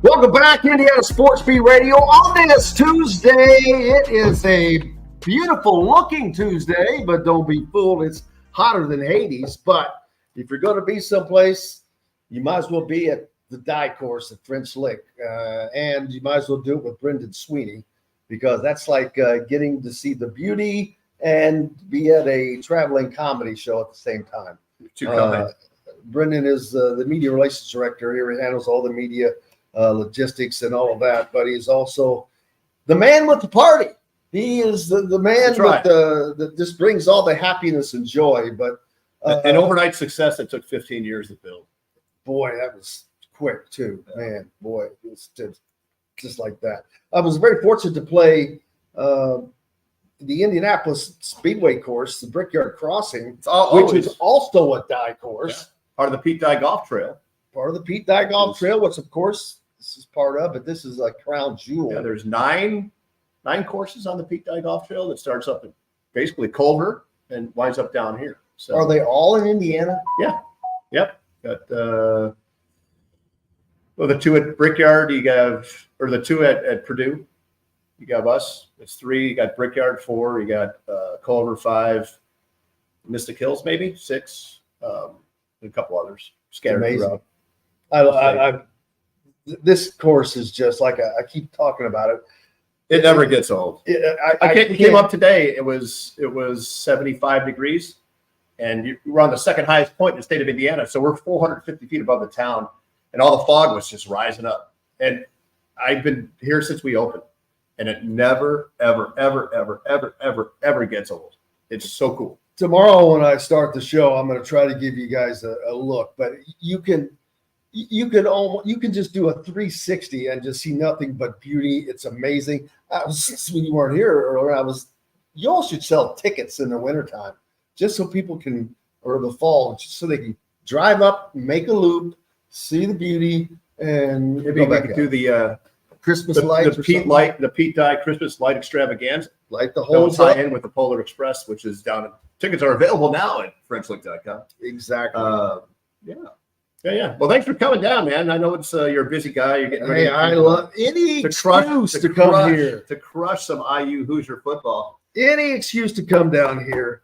Welcome back, Indiana Sports Beat Radio on this Tuesday. It is a beautiful looking Tuesday, but don't be fooled. It's hotter than Hades. But if you're going to be someplace, you might as well be at the DeCourcy at French Lick. And you might as well do it with Brendan Sweeney, because that's like getting to see the beauty and be at a traveling comedy show at the same time. Brendan is the media relations director here. He handles all the media logistics and all of that, but he's also the man with the party. He is the man with that just brings all the happiness and joy. But an overnight success that took 15 years to build. Boy, that was quick too, man. Boy, it's just like that. I was very fortunate to play the Indianapolis Speedway course, the Brickyard Crossing, which is also a DeCourcy. Part of the Pete Dye Golf Trail. Part of the Pete Dye Golf Trail, which of course this is part of, but this is a crown jewel. Yeah, there's nine courses on the Pete Dye Golf Trail that starts up in basically Culver and winds up down here. So are they all in Indiana? Yeah. Yep. Got the 2 at Brickyard, or the 2 at Purdue. You got us. It's 3. You got Brickyard 4. You got Culver 5. Mystic Hills maybe 6. And a couple others scattered throughout. This course is just like I keep talking about it. It never gets old. I came up today. It was 75 degrees, and we're on the second highest point in the state of Indiana. So we're 450 feet above the town, and all the fog was just rising up. And I've been here since we opened, and it never, ever, ever, ever, ever, ever, ever gets old. It's so cool. Tomorrow when I start the show, I'm going to try to give you guys a look, but you can just do a 360 and just see nothing but beauty. It's amazing. When you weren't here earlier, you all should sell tickets in the wintertime just so people can, or the fall, just so they can drive up, make a loop, see the beauty, and maybe we could do the Christmas lights, the Pete Dye Christmas light extravaganza, like the whole tie in with the Polar Express, which is down. Tickets are available now at FrenchLick.com. Exactly. Yeah. Well, thanks for coming down, man. I know it's you're a busy guy. You're getting ready. Hey, I love any excuse to come here to crush some IU Hoosier football. Any excuse to come down here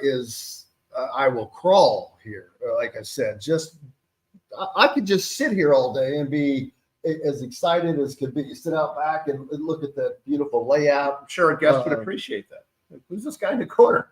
is I will crawl here. Like I said, I could just sit here all day and be as excited as could be. Sit out back and look at that beautiful layout. I'm sure a guest would appreciate that. Who's this guy in the corner?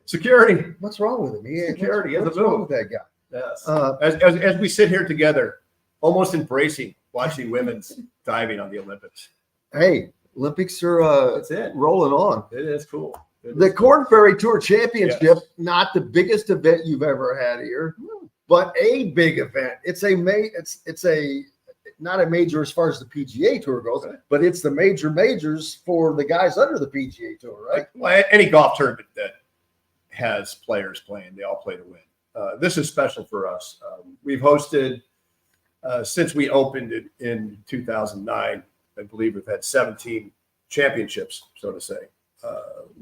Security. What's wrong with him? Security. What's wrong with that guy? Yes. As we sit here together, almost embracing watching women's diving on the Olympics. Hey, Olympics are that's it. Rolling on. It is cool. The Korn Ferry Tour Championship, not the biggest event you've ever had here, but a big event. It's not a major as far as the PGA Tour goes, but it's the majors for the guys under the PGA Tour, right? Well, any golf tournament that has players playing, they all play to win. This is special for us. We've hosted, since we opened it in 2009, I believe we've had 17 championships, so to say,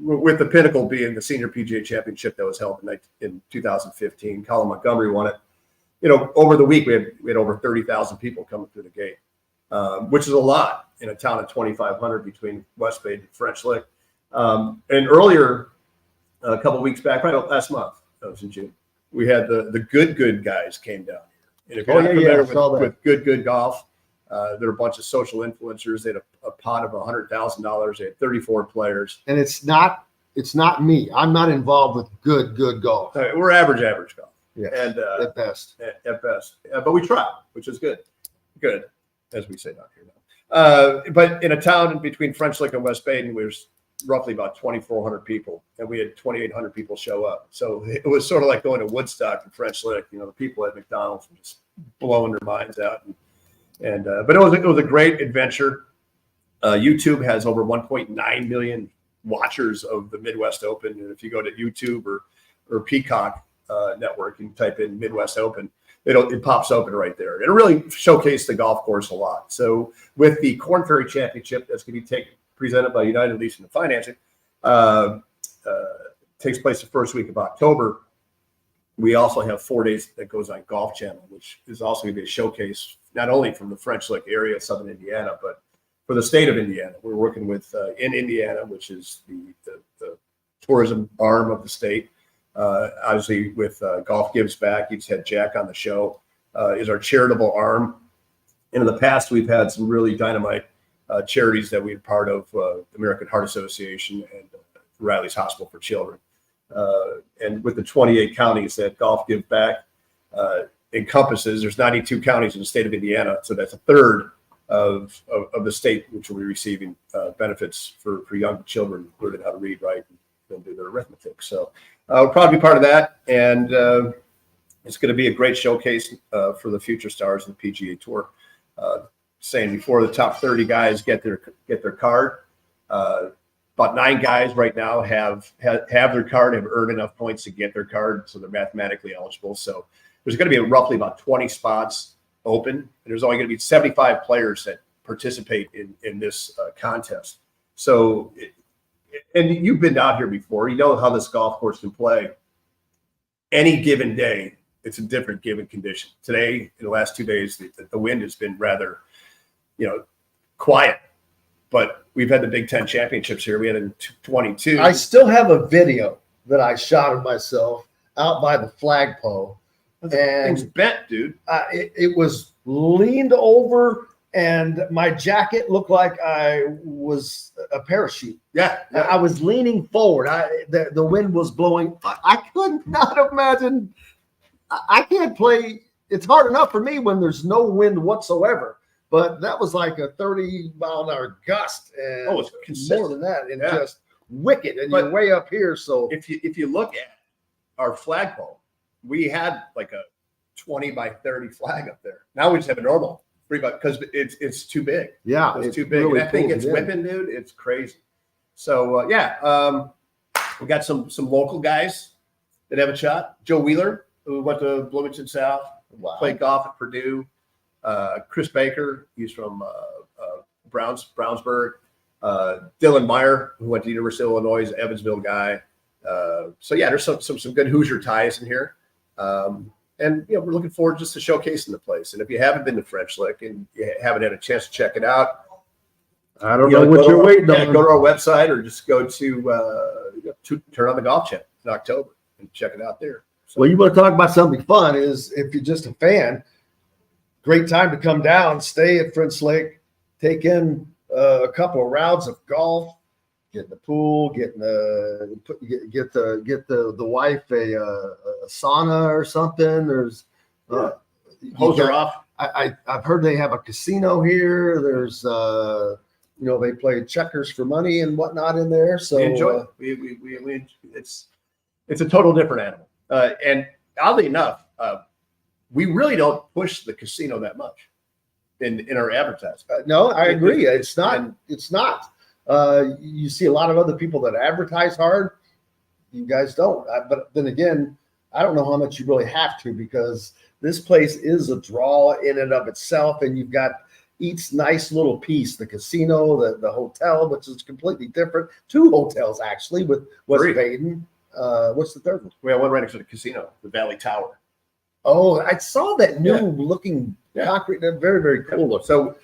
with the pinnacle being the Senior PGA Championship that was held in 2015. Colin Montgomery won it. Over the week, we had over 30,000 people coming through the gate, which is a lot in a town of 2,500 between West Bay and French Lick. And earlier, a couple of weeks back, right last month, that was in June, we had the good guys came down here. And if you're not familiar with good golf, there were a bunch of social influencers. They had a pot of $100,000. They had 34 players. And it's not me. I'm not involved with good golf. We're average golf. Yeah, and at best. At best. But we try, which is good. Good, as we say down here now. But in a town between French Lick and West Baden, there's roughly about 2,400 people, and we had 2,800 people show up. So it was sort of like going to Woodstock and French Lick. The people at McDonald's were just blowing their minds out. But it was a great adventure. YouTube has over 1.9 million watchers of the Midwest Open, and if you go to YouTube or Peacock network and type in Midwest Open, it pops open right there. It really showcased the golf course a lot. So with the Korn Ferry Championship that's going to be presented by United Leasing and Financing, takes place the first week of October. We also have 4 days that goes on Golf Channel, which is also going to be a showcase not only from the French Lick area, Southern Indiana, but for the state of Indiana. We're working with in Indiana, which is the tourism arm of the state. Obviously, with Golf Gives Back, you just had Jack on the show, is our charitable arm. And in the past, we've had some really dynamite charities that we're part of, the American Heart Association and Riley's Hospital for Children. And with the 28 counties that Golf Give Back encompasses, there's 92 counties in the state of Indiana, so that's a third of the state which will be receiving benefits for young children learning how to read, write, and do their arithmetic. So we'll probably be part of that, and it's going to be a great showcase for the future stars of the PGA Tour. Saying before the top 30 guys get their card, about 9 guys right now have their card, have earned enough points to get their card, so they're mathematically eligible. So there's going to be roughly about 20 spots open, and there's only going to be 75 players that participate in this contest. So, and you've been out here before, you know how this golf course can play. Any given day, it's a different given condition. Today, in the last 2 days, the wind has been rather, quiet. But we've had the Big Ten championships here. We had in 22. I still have a video that I shot of myself out by the flagpole. And things bent, dude. It was leaned over, and my jacket looked like I was a parachute. Yeah. I was leaning forward. The wind was blowing. I could not imagine. I can't play. It's hard enough for me when there's no wind whatsoever. But that was like a 30-mile-an-hour gust, and it's more than that, and just wicked. And you're way up here, so if you look at our flagpole, we had like a 20 by 30 flag up there. Now we just have a normal because it's too big. Yeah, it's too big. Really, and I think it's whipping, dude. It's crazy. So we got some local guys that have a shot. Joe Wheeler, who went to Bloomington South, played golf at Purdue. Chris Baker, he's from Brownsburg. Dylan Meyer, who went to the University of Illinois, Evansville guy. So yeah, there's some good Hoosier ties in here. And we're looking forward just to showcasing the place. And if you haven't been to French Lick and you haven't had a chance to check it out, I don't know what you're waiting on. Go to our website or just go to turn on the golf channel in October and check it out there. So, well, you want to talk about something fun is if you're just a fan, great time to come down, stay at French Lake, take in a couple of rounds of golf, get in the pool, get the wife a sauna or something. There's hose are off. I've heard they have a casino here. There's they play checkers for money and whatnot in there. So we enjoy it. It's a total different animal. And oddly enough, we really don't push the casino that much in our advertising. No, I agree. It's not. You see a lot of other people that advertise hard. You guys don't. But then again, I don't know how much you really have to, because this place is a draw in and of itself, and you've got each nice little piece: the casino, the hotel, which is completely different. 2 hotels actually with West Baden. What's the third one? We have one right next to the casino, the Valley Tower. Oh, I saw that new looking concrete. Very, very cool. So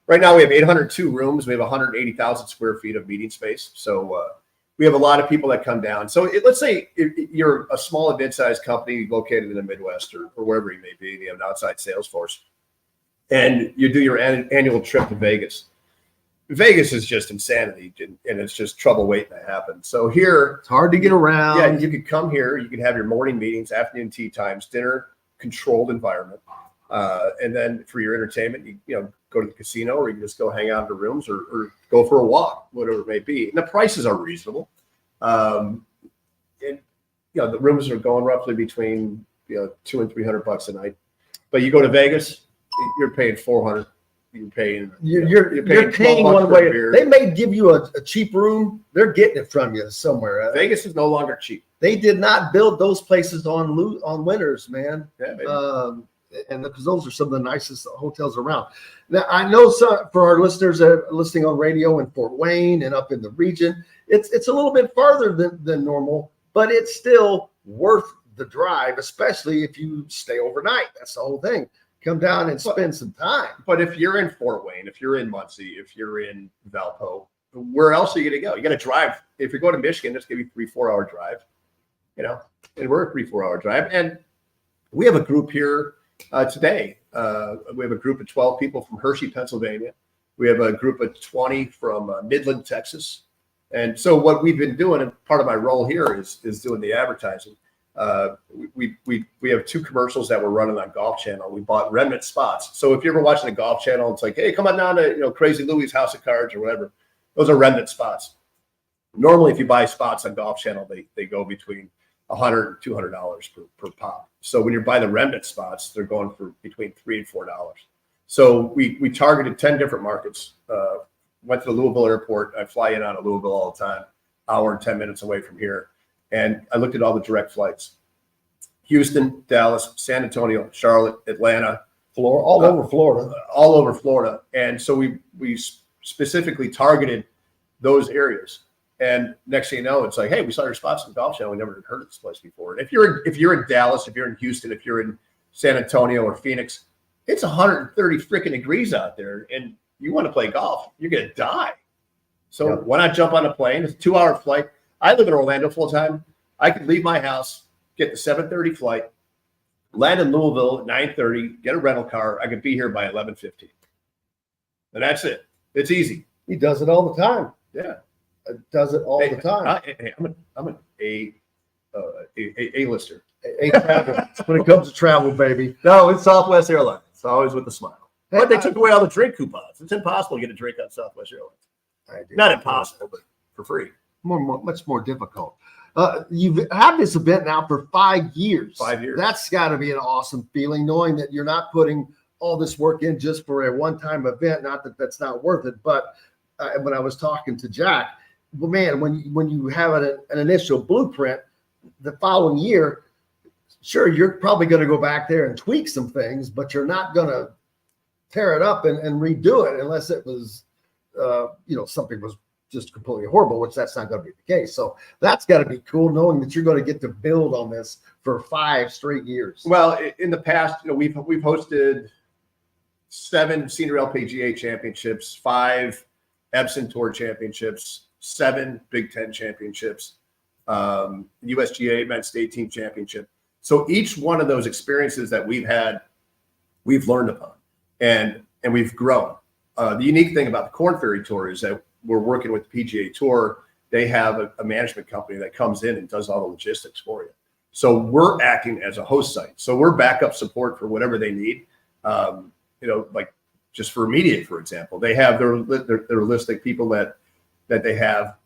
right now we have 802 rooms. We have 180,000 square feet of meeting space. So we have a lot of people that come down. So let's say if you're a small and mid-sized company located in the Midwest or wherever you may be, and you have an outside sales force, and you do your annual trip to Vegas. Vegas is just insanity, and it's just trouble waiting to happen. So here, it's hard to get around. Yeah, you could come here. You can have your morning meetings, afternoon tea times, dinner, controlled environment, and then for your entertainment, you go to the casino, or you can just go hang out in the rooms, or go for a walk, whatever it may be. And the prices are reasonable. And the rooms are going roughly between $200 and $300 a night. But you go to Vegas, you're paying $400. You're paying one way. They may give you a cheap room. They're getting it from you somewhere. Vegas is no longer cheap. They did not build those places on winners, man. Yeah, and because those are some of the nicest hotels around. Now, I know for our listeners that are listening on radio in Fort Wayne and up in the region, it's a little bit farther than normal, but it's still worth the drive, especially if you stay overnight. That's the whole thing. Come down and spend some time. But if you're in Fort Wayne, if you're in Muncie, if you're in Valpo, where else are you going to go? You got to drive. If you're going to Michigan, it's going to be 3-4 hour drive, and we're a 3-4 hour drive. And we have a group here today. We have a group of 12 people from Hershey, Pennsylvania. We have a group of 20 from Midland, Texas. And so what we've been doing, and part of my role here is doing the advertising. We have 2 commercials that we're running on Golf Channel. We bought remnant spots. So if you're ever watching the Golf Channel, it's like, hey, come on down to Crazy Louie's House of Cards or whatever. Those are remnant spots. Normally, if you buy spots on Golf Channel, they go between $100 and $200 per pop. So when you're buying the remnant spots, they're going for between $3 and $4. So we targeted 10 different markets. Went to the Louisville airport. I fly in out of Louisville all the time, hour and 10 minutes away from here. And I looked at all the direct flights: Houston, Dallas, San Antonio, Charlotte, Atlanta, Florida, all over Florida. And so we specifically targeted those areas. And next thing you know, it's like, hey, we saw your spots in the Golf Channel. We never heard of this place before. And if you're in Dallas, if you're in Houston, if you're in San Antonio or Phoenix, it's 130 freaking degrees out there, and you want to play golf, you're gonna die. So why not jump on a plane? It's a 2-hour flight. I live in Orlando full time. I could leave my house, get the 7:30 flight, land in Louisville at 9:30, get a rental car. I could be here by 11:15. And that's it. It's easy. He does it all the time. Yeah. Does it all the time. I'm an A-lister. A travel. When it comes to travel, baby. No, it's Southwest Airlines. It's always with a smile. But they took away all the drink coupons. It's impossible to get a drink on Southwest Airlines. Not impossible, but for free. Much more difficult. You've had this event now for 5 years. 5 years. That's got to be an awesome feeling, knowing that you're not putting all this work in just for a one-time event. Not that that's not worth it, but when I was talking to Jack, well, man, when you have an initial blueprint, the following year, sure, you're probably going to go back there and tweak some things, but you're not going to tear it up and redo it unless it was something was just completely horrible, which that's not going to be the case. So that's got to be cool, knowing that you're going to get to build on this for 5 straight years. Well, in the past, we've hosted 7 Senior LPGA championships, 5 Epson Tour championships, 7 Big Ten championships, USGA Men's State Team Championship. So each one of those experiences that we've had, we've learned upon, and we've grown. The unique thing about the Korn Ferry Tour is that we're working with the PGA Tour. They have a management company that comes in and does all the logistics for you. So we're acting as a host site. So we're backup support for whatever they need. Like just for media, for example, they have their list of people that they have,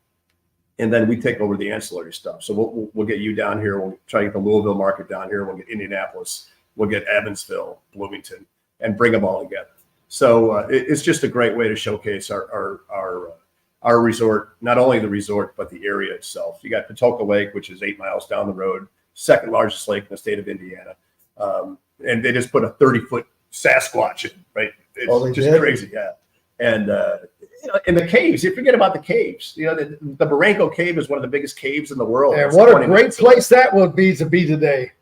and then we take over the ancillary stuff. So we'll get you down here. We'll try to get the Louisville market down here. We'll get Indianapolis. We'll get Evansville, Bloomington, and bring them all together. So it's just a great way to showcase our resort, not only the resort, but the area itself. You got Patoka Lake, which is 8 miles down the road, second largest lake in the state of Indiana. And they just put a 30-foot Sasquatch in, right? It's just crazy. Yeah. And, in the caves, you forget about the caves. The Barranco Cave is one of the biggest caves in the world. And what a great place that would be to be today.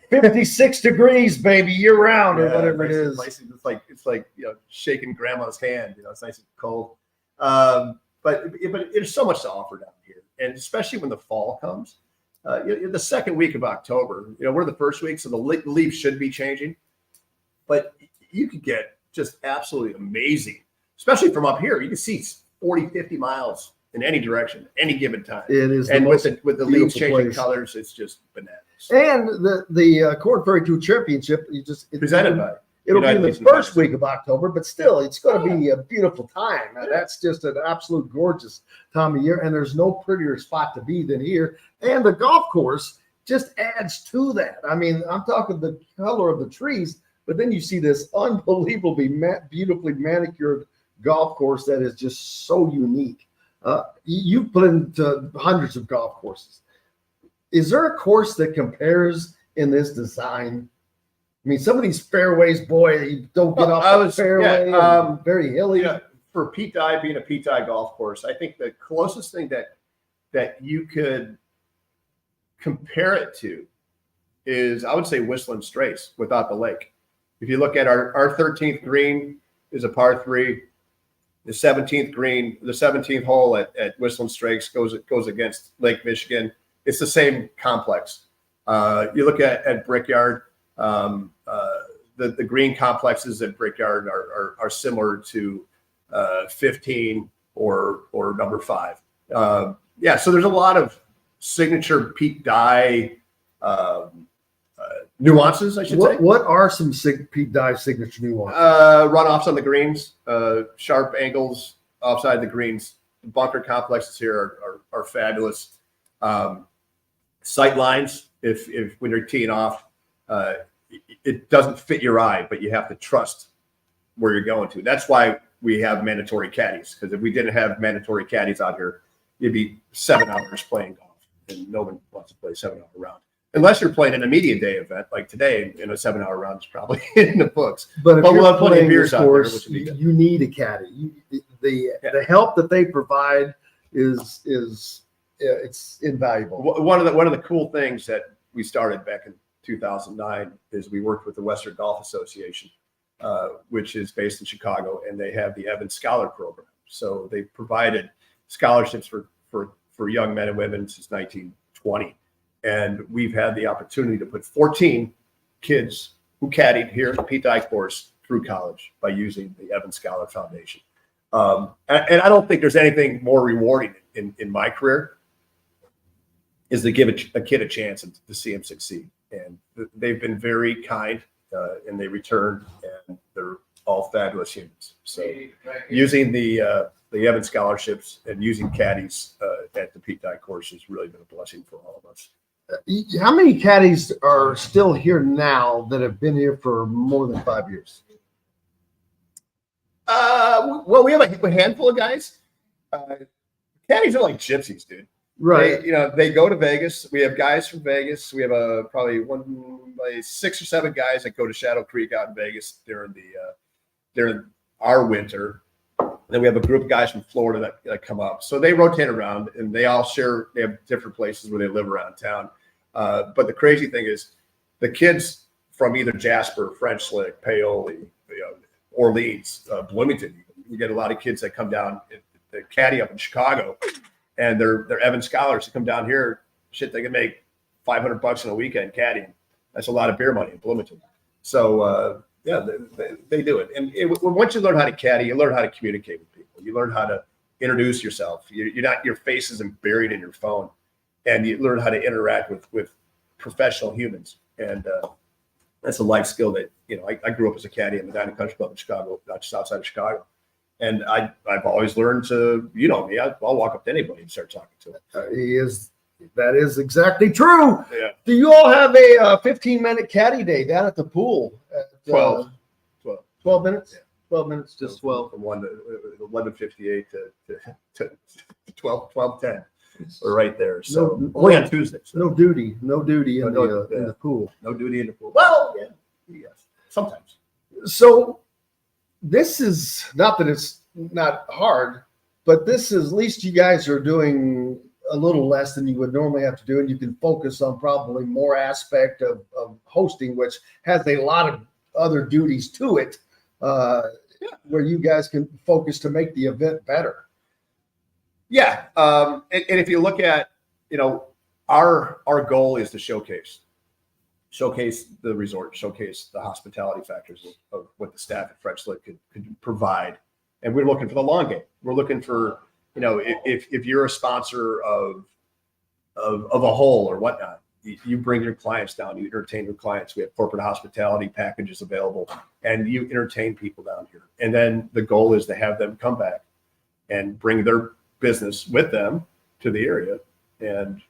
56 degrees, baby, year round, or whatever it is. It's like shaking grandma's hand. It's nice and cold. But there's so much to offer down here, and especially when the fall comes. The second week of October, we're the first week, so the leaves should be changing. But you could get just absolutely amazing, especially from up here. You can see 40, 50 miles in any direction, any given time. It is, and with the leaves changing colors, it's just bananas. And the Korn Ferry Tour Championship, presented by. It'll be in the first week of October, but still, it's going to be a beautiful time. That's just an absolute gorgeous time of year, and there's no prettier spot to be than here. And the golf course just adds to that. I mean, I'm talking the color of the trees, but then you see this unbelievably beautifully manicured golf course that is just so unique. You've been to hundreds of golf courses. Is there a course that compares in this design? I mean, some of these fairways, boy, you don't get off the fairway. Very hilly. For Pete Dye being a Pete Dye golf course, I think the closest thing that you could compare it to is, I would say, Whistling Straits without the lake. If you look at our 13th green is a par 3. The 17th green, the 17th hole at Whistling Straits goes against Lake Michigan. It's the same complex. You look at Brickyard. The green complexes at Brickyard are similar to 15 or number 5. So there's a lot of signature Pete Dye nuances, I should say. What are some Pete Dye signature nuances? Runoffs on the greens, sharp angles offside the greens. The bunker complexes here are fabulous. Sight lines, if when you're teeing off, it doesn't fit your eye, but you have to trust where you're going to. That's why we have mandatory caddies, because if we didn't have mandatory caddies out here, you'd be 7 hours playing golf, and no one wants to play a 7-hour round. Unless you're playing an immediate day event like today, in a 7-hour round is probably in the books. But if we'll you're have plenty of playing beers this out there, course, which would be good. you need a caddy. The help that they provide is it's invaluable. One of the cool things that we started back in 2009 is we worked with the Western Golf Association, which is based in Chicago, and they have the Evans Scholar Program. So they provided scholarships for young men and women since 1920. And we've had the opportunity to put 14 kids who caddied here at the Pete Dye course through college by using the Evans Scholar Foundation. And I don't think there's anything more rewarding in my career is to give a kid a chance and to see him succeed. And they've been very kind, and they return, and they're all fabulous humans. So using the Evans scholarships and using caddies at the Pete Dye course has really been a blessing for all of us. How many caddies are still here now that have been here for more than 5 years? Well, we have a handful of guys. Caddies are like gypsies, dude. Right. They go to Vegas. We have guys from Vegas. We have probably 6 or 7 guys that go to Shadow Creek out in Vegas during our winter. then we have a group of guys from Florida that come up. So they rotate around, and they all share. They have different places where they live around town. But the crazy thing is, the kids from either Jasper, French Lick, Paoli, Orleans, Bloomington. We get a lot of kids that come down. The caddy up in Chicago, and they're Evan scholars that come down here. Shit, they can make $500 in a weekend caddying. That's a lot of beer money in Bloomington. So they do it. And once you learn how to caddy, you learn how to communicate with people. You learn how to introduce yourself. Your face isn't buried in your phone, and you learn how to interact with professional humans. And that's a life skill that I grew up as a caddy in the Dining Country Club in Chicago, just outside of Chicago. And I've always learned to, me, I'll walk up to anybody and start talking to them. That is exactly true. Yeah. Do you all have a 15-minute caddy day down at the pool? 12 minutes? Yeah. 12 minutes, just 12. From 11:58 to 12:10. We're right there. So only on Tuesdays. No duty in the pool. No duty in the pool. Well, yes, sometimes. So this is not that it's not hard, but this is, at least you guys are doing a little less than you would normally have to do, and you can focus on probably more aspect of hosting, which has a lot of other duties to it, where you guys can focus to make the event better. Yeah, and if you look at, our goal is to showcase the resort, showcase the hospitality factors of what the staff at French Lick could provide, and we're looking for the long game. We're looking for, if you're a sponsor of a hole or whatnot, you bring your clients down, you entertain your clients. We have corporate hospitality packages available, and you entertain people down here. And then the goal is to have them come back and bring their business with them to the area. And,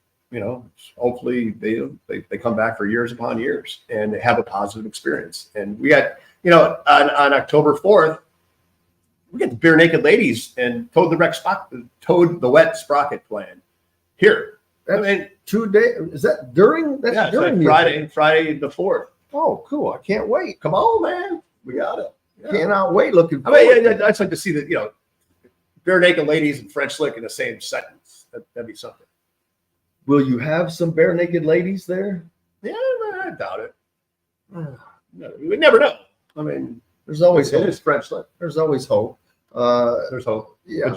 hopefully they come back for years upon years and have a positive experience. And we got, on October 4th, we got the Bare Naked Ladies and Toad the Wet Sprocket playing here. That's 2 days. Is that during? That's during Friday the 4th. Oh, cool! I can't wait. Come on, man. We got it. Yeah. Cannot wait. Looking forward. I'd like to see that. Bare Naked Ladies and French Lick in the same sentence. That'd be something. Will you have some Bare Naked Ladies there? Yeah, I doubt it. We never know. I mean, there's always hope. It is French Lick. There's always hope. There's hope. Yeah,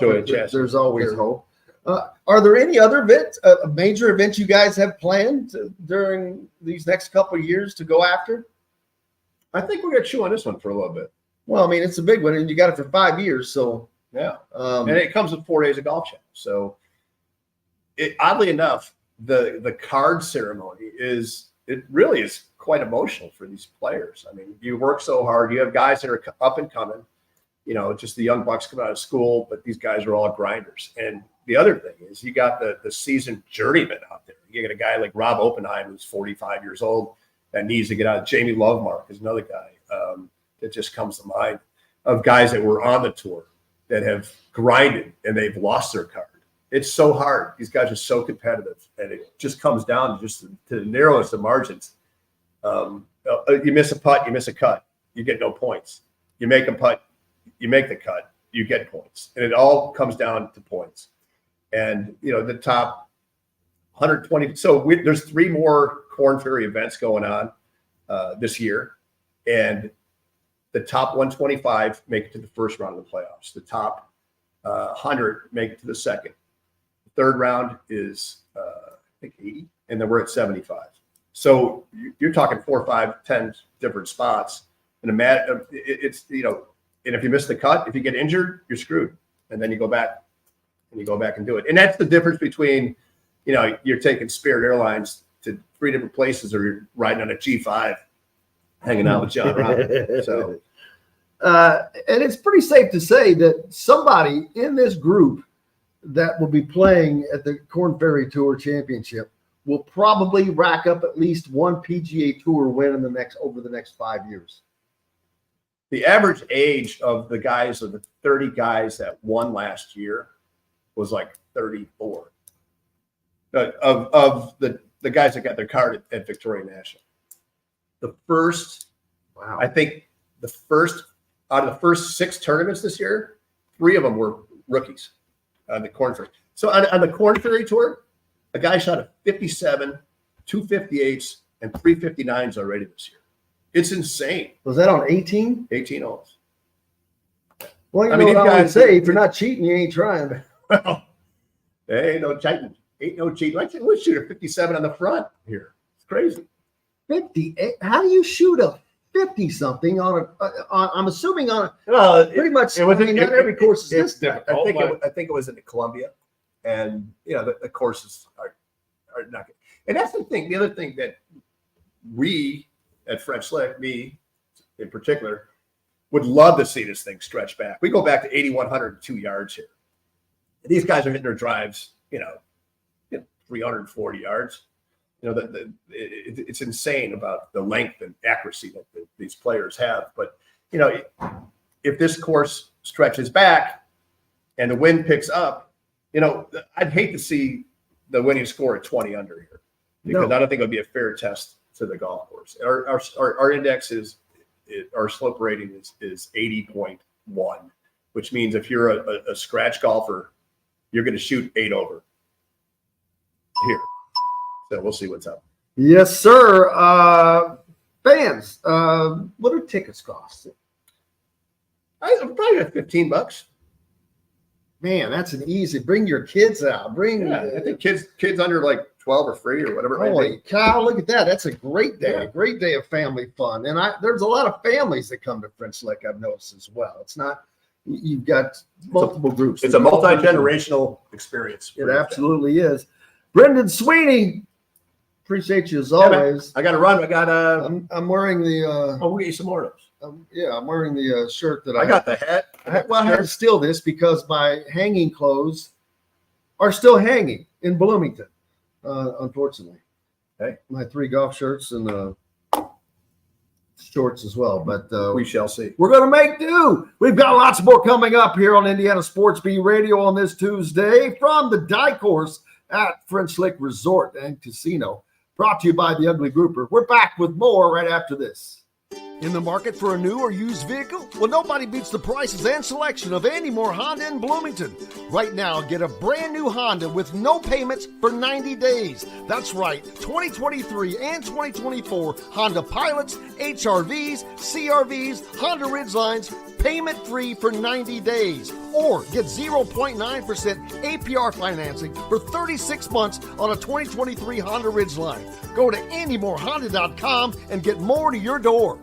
there's always hope. Are there any other major events you guys have planned during these next couple of years to go after? I think we're going to chew on this one for a little bit. Well, I mean, it's a big one, and you got it for 5 years, so. Yeah. And it comes with 4 days of golf challenge. So, oddly enough, the card ceremony really is quite emotional for these players. I mean, you work so hard. You have guys that are up and coming, just the young bucks coming out of school, but these guys are all grinders. And the other thing is you got the seasoned journeyman out there. You got a guy like Rob Oppenheim, who's 45 years old, that needs to get out. Jamie Lovemark is another guy that just comes to mind, of guys that were on the tour that have grinded and they've lost their card. It's so hard. These guys are so competitive, and it just comes down to the narrowest of margins. You miss a putt, you miss a cut, you get no points. You make a putt, you make the cut, you get points. And it all comes down to points. And, the top 120. So there's 3 more Korn Ferry events going on this year. And the top 125 make it to the first round of the playoffs. The top 100 make it to the second. The third round is, I think, 80. And then we're at 75. So you're talking 4, 5, 10 different spots. And it's, and if you miss the cut, if you get injured, you're screwed. And then you go back and do it. And that's the difference between, you're taking Spirit Airlines to 3 different places, or you're riding on a G5 hanging out with John Robb. So, and it's pretty safe to say that somebody in this group that will be playing at the Korn Ferry Tour Championship will probably rack up at least one PGA Tour win over the next 5 years. The average age of the 30 guys that won last year was like 34. Of the guys that got their card at Victoria National. I think out of the first 6 tournaments this year, 3 of them were rookies on the Korn Ferry. So on the Korn Ferry tour, a guy shot a 57, 258s, and 359s already this year. It's insane. Was that on 18? 18 holes. Well, you know what I would say, if you're not cheating, you ain't trying. Well, there ain't no cheating. Ain't no cheating. Let's shoot a 57 on the front here. It's crazy. 58? How do you shoot a 50-something on a? I'm assuming on a. Pretty much. Not every course is this difficult. I think it was in Columbia, and the courses are not good. And that's the thing. The other thing that we at French Lick, me in particular, would love to see this thing stretch back. We go back to 8,102 yards here. And these guys are hitting their drives, 340 yards. It's insane about the length and accuracy that these players have. But, if this course stretches back and the wind picks up, I'd hate to see the winning score at 20 under here, because I don't think it would be a fair test to the golf course. Our index our slope rating is 80.1, which means if you're a scratch golfer, you're going to shoot 8 over here. So we'll see what's up. Yes, sir. Fans, what do tickets cost? Probably $15. Man, that's an easy. Bring your kids out. I think kids under like 12 are free or whatever. Holy cow, look at that. That's a great day. A great day of family fun. And there's a lot of families that come to French Lick, I've noticed as well. It's not, you've got multiple groups. It's a multi-generational experience. It absolutely is. Brendan Sweeney, appreciate you as always. I got to run. I'm wearing the. We'll get you some more of those. I'm wearing the shirt that I got the hat. I had to steal this because my hanging clothes are still hanging in Bloomington, unfortunately. Hey, my 3 golf shirts and shorts as well. But we shall see. We're going to make do. We've got lots more coming up here on Indiana Sports Bee Radio on this Tuesday from the DeCourcy at French Lick Resort and Casino. Brought to you by the Ugly Grouper. We're back with more right after this. In the market for a new or used vehicle? Well, nobody beats the prices and selection of Andy Moore Honda in Bloomington. Right now, get a brand new Honda with no payments for 90 days. That's right, 2023 and 2024 Honda Pilots, HRVs, CRVs, Honda Ridgelines, payment-free for 90 days. Or get 0.9% APR financing for 36 months on a 2023 Honda Ridgeline. Go to AndyMooreHonda.com and get more to your door.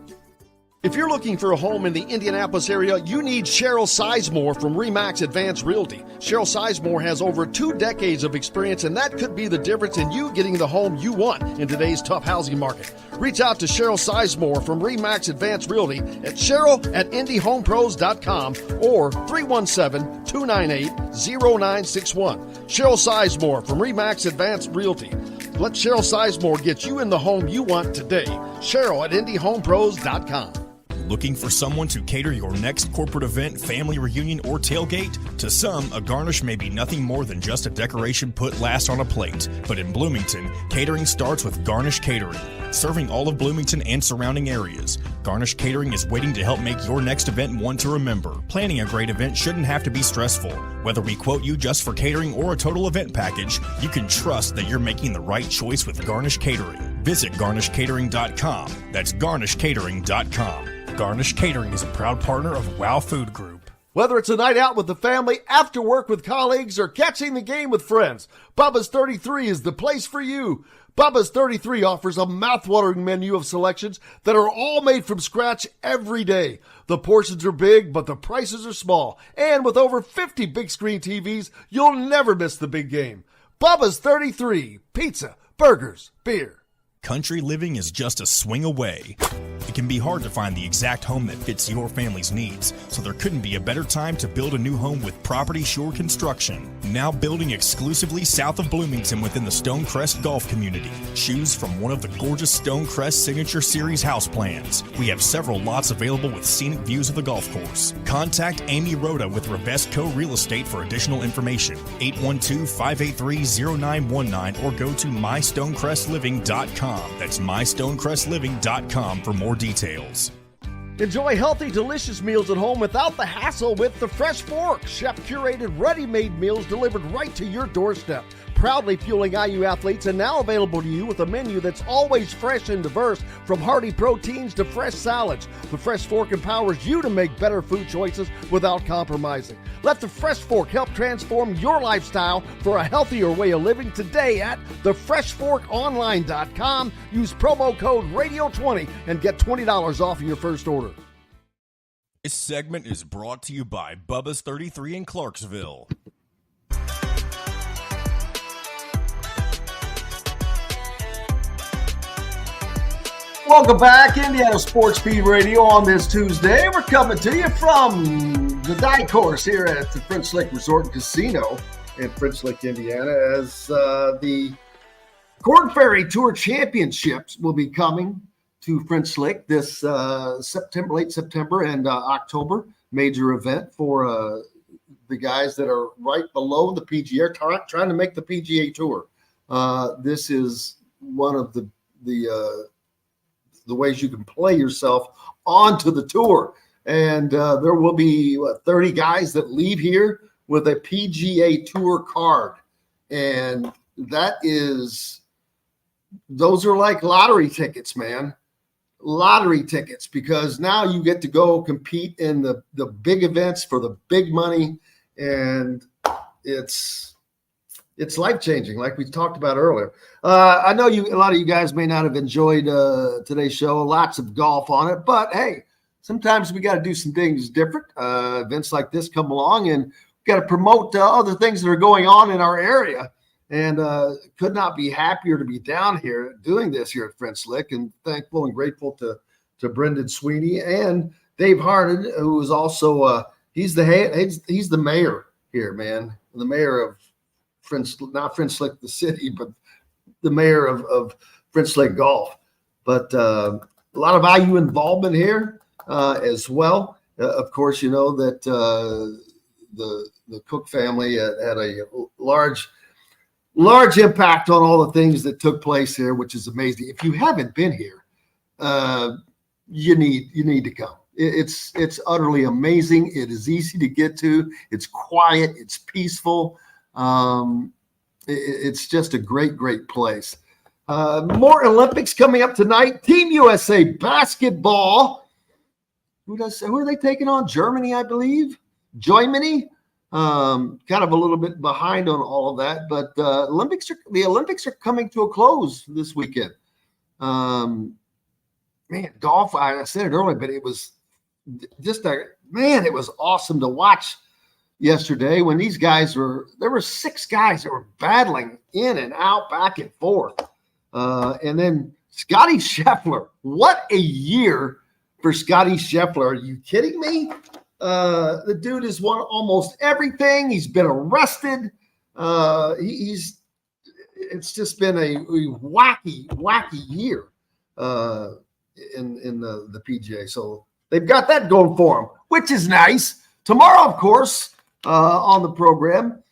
If you're looking for a home in the Indianapolis area, you need Cheryl Sizemore from RE/MAX Advanced Realty. Cheryl Sizemore has over 2 decades of experience, and that could be the difference in you getting the home you want in today's tough housing market. Reach out to Cheryl Sizemore from RE/MAX Advanced Realty at Cheryl@IndyHomePros.com or 317-298-0961. Cheryl Sizemore from RE/MAX Advanced Realty. Let Cheryl Sizemore get you in the home you want today. Cheryl@IndyHomePros.com. Looking for someone to cater your next corporate event, family reunion, or tailgate? To some, a garnish may be nothing more than just a decoration put last on a plate. But in Bloomington, catering starts with Garnish Catering. Serving all of Bloomington and surrounding areas, Garnish Catering is waiting to help make your next event one to remember. Planning a great event shouldn't have to be stressful. Whether we quote you just for catering or a total event package, you can trust that you're making the right choice with Garnish Catering. Visit garnishcatering.com. That's garnishcatering.com. Garnish Catering is a proud partner of WOW Food Group. Whether it's a night out with the family, after work with colleagues, or catching the game with friends, Bubba's 33 is the place for you. Bubba's 33 offers a mouthwatering menu of selections that are all made from scratch every day. The portions are big, but the prices are small. And with over 50 big screen TVs, you'll never miss the big game. Bubba's 33, pizza, burgers, beer. Country living is just a swing away. It can be hard to find the exact home that fits your family's needs, so there couldn't be a better time to build a new home with Property Shore Construction. Now building exclusively south of Bloomington within the Stonecrest Golf community. Choose from one of the gorgeous Stonecrest Signature Series house plans. We have several lots available with scenic views of the golf course. Contact Amy Rhoda with Revesco Real Estate for additional information. 812-583-0919 or go to mystonecrestliving.com. That's mystonecrestliving.com for more details. Enjoy healthy, delicious meals at home without the hassle with the Fresh Fork. Chef-curated, ready-made meals delivered right to your doorstep. Proudly fueling IU athletes and now available to you with a menu that's always fresh and diverse, from hearty proteins to fresh salads. The Fresh Fork empowers you to make better food choices without compromising. Let the Fresh Fork help transform your lifestyle for a healthier way of living today at thefreshforkonline.com. Use promo code RADIO20 and get $20 off of your first order. This segment is brought to you by Bubba's 33 in Clarksville. Welcome back, Indiana Sports Speed Radio on this Tuesday. We're coming to you from the DeCourcy here at the French Lick Resort and Casino in French Lick, Indiana, as the Korn Ferry Tour Championships will be coming to French Lick this late September and October. Major event for the guys that are right below the PGA, trying to make the PGA Tour. This is one of the ways you can play yourself onto the tour. And there will be 30 guys that leave here with a PGA Tour card. And those are like lottery tickets, man. Lottery tickets, because now you get to go compete in the big events for the big money. And it's life-changing, like we talked about earlier. I know a lot of you guys may not have enjoyed today's show. Lots of golf on it. But, hey, sometimes we got to do some things different. Events like this come along, and we got to promote other things that are going on in our area. And could not be happier to be down here doing this here at French Lick, and thankful and grateful to Brendan Sweeney and Dave Harden, who is also he's the mayor here, man. The mayor of not French Lick the city, but the mayor of French Lick Golf. But a lot of IU involvement here as well. Of course, you know that the Cook family had a large impact on all the things that took place here, which is amazing. If you haven't been here, you need to come. It's utterly amazing. It is easy to get to. It's quiet. It's peaceful. It's just a great place. More Olympics coming up tonight. Team USA basketball. Who are they taking on? Germany, I believe. Germany. Kind of a little bit behind on all of that, but the Olympics are coming to a close this weekend. Man, golf, I said it earlier, but it was just it was awesome to watch yesterday when there were 6 guys that were battling in and out, back and forth. And then Scotty Scheffler, what a year for Scotty Scheffler. Are you kidding me? The dude has won almost everything. He's been arrested. It's just been a wacky year in the PGA. So they've got that going for them, which is nice. Tomorrow, of course, on the program,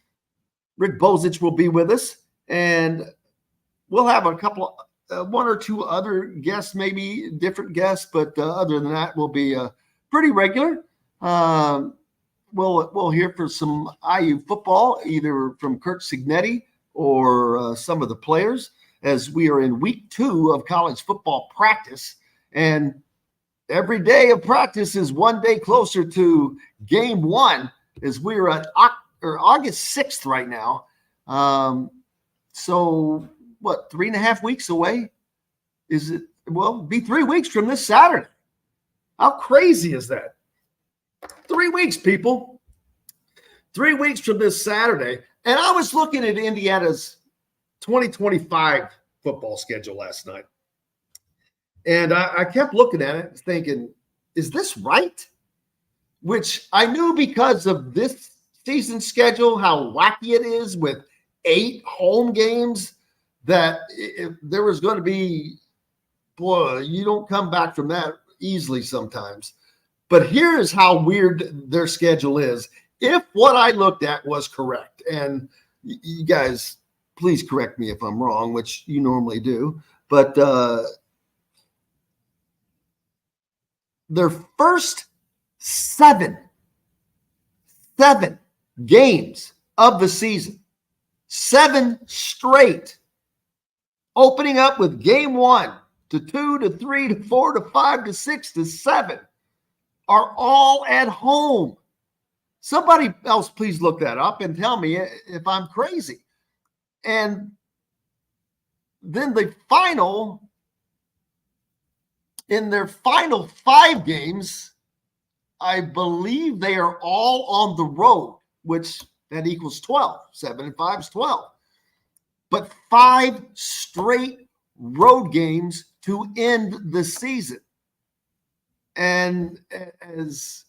Rick Bozich will be with us, and we'll have a couple, one or two other guests, maybe different guests, but other than that, we'll be pretty regular. We'll hear for some IU football, either from Kurt Signetti or some of the players, as we are in week 2 of college football practice. And every day of practice is one day closer to game 1, as we are at August 6th right now. So what, 3.5 weeks away? Is it? Well, be 3 weeks from this Saturday. How crazy is that? 3 weeks, people. 3 weeks from this Saturday. And I was looking at Indiana's 2025 football schedule last night. And I kept looking at it thinking, is this right? Which I knew because of this season schedule, how wacky it is with 8 home games, that there was going to be, boy, you don't come back from that easily sometimes. But here's how weird their schedule is, if what I looked at was correct. And you guys, please correct me if I'm wrong, which you normally do. But their first seven games of the season, 7 straight, opening up with game 1 to 2 to 3 to 4 to 5 to 6 to 7 are all at home. Somebody else please look that up and tell me if I'm crazy. And then in their final 5 games, I believe they are all on the road, which that equals 12. 7 and 5 is 12. But 5 straight road games to end the season. And as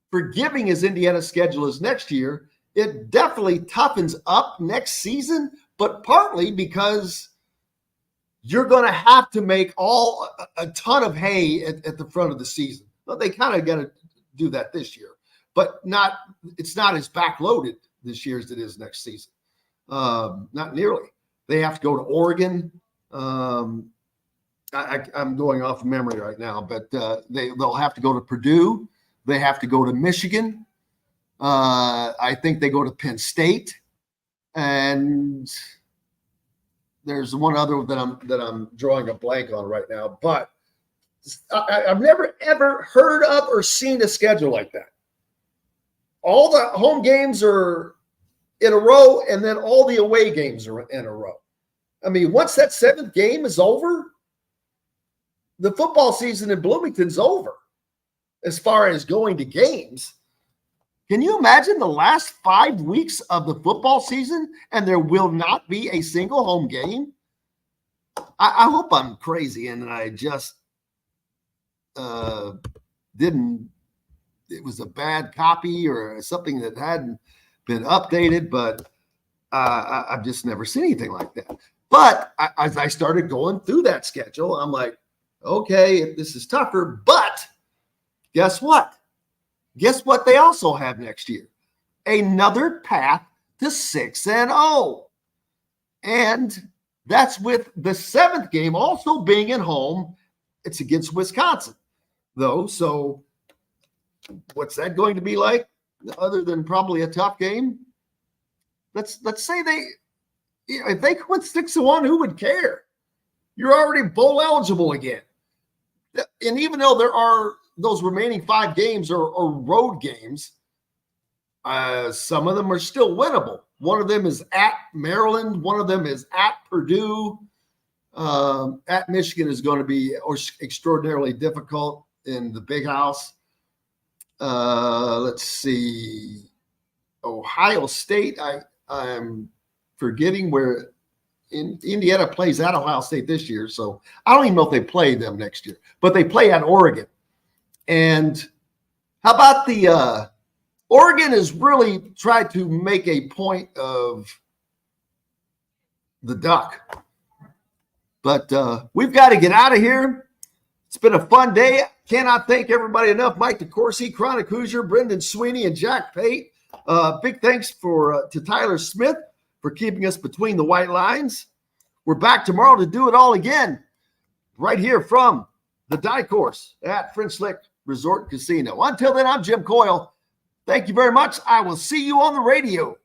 forgiving as Indiana's schedule is next year, it definitely toughens up next season, but partly because you're going to have to make a ton of hay at the front of the season. Well, they kind of got to do that this year, but it's not as backloaded this year as it is next season. Not nearly. They have to go to Oregon. I'm going off memory right now, but they'll have to go to Purdue. They have to go to Michigan. I think they go to Penn State, and there's one other that I'm drawing a blank on right now. But I've never ever heard of or seen a schedule like that. All the home games are in a row, and then all the away games are in a row. I mean, once that 7th game is over, the football season in Bloomington's over as far as going to games. Can you imagine the last 5 weeks of the football season and there will not be a single home game? I hope I'm crazy and I just didn't. It was a bad copy or something that hadn't been updated, but I've just never seen anything like that. But as I started going through that schedule, I'm like, okay, this is tougher, but guess what? Guess what they also have next year? Another path to 6-0. And that's with the 7th game also being at home. It's against Wisconsin, though. So what's that going to be like other than probably a tough game? Let's say if they went 6-1, who would care? You're already bowl eligible again. And even though there are those remaining 5 games are road games, some of them are still winnable. One of them is at Maryland. One of them is at Purdue. At Michigan is going to be extraordinarily difficult in the Big House. Let's see. Ohio State, I'm forgetting where Indiana plays at Ohio State this year. So I don't even know if they play them next year. But they play at Oregon. And how about the Oregon has really tried to make a point of the duck. But we've got to get out of here. It's been a fun day. Cannot thank everybody enough. Mike DeCourcy, Chronic Hoosier, Brendan Sweeney, and Jack Pate. Big thanks to Tyler Smith for keeping us between the white lines. We're back tomorrow to do it all again right here from the DeCourcy at French Lick Resort Casino. Until then, I'm Jim Coyle. Thank you very much. I will see you on the radio.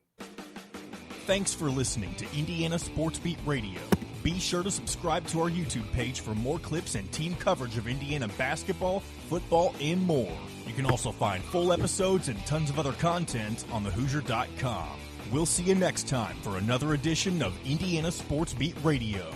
Thanks for listening to Indiana Sports Beat Radio. Be sure to subscribe to our YouTube page for more clips and team coverage of Indiana basketball, football, and more. You can also find full episodes and tons of other content on thehoosier.com. We'll see you next time for another edition of Indiana Sports Beat Radio.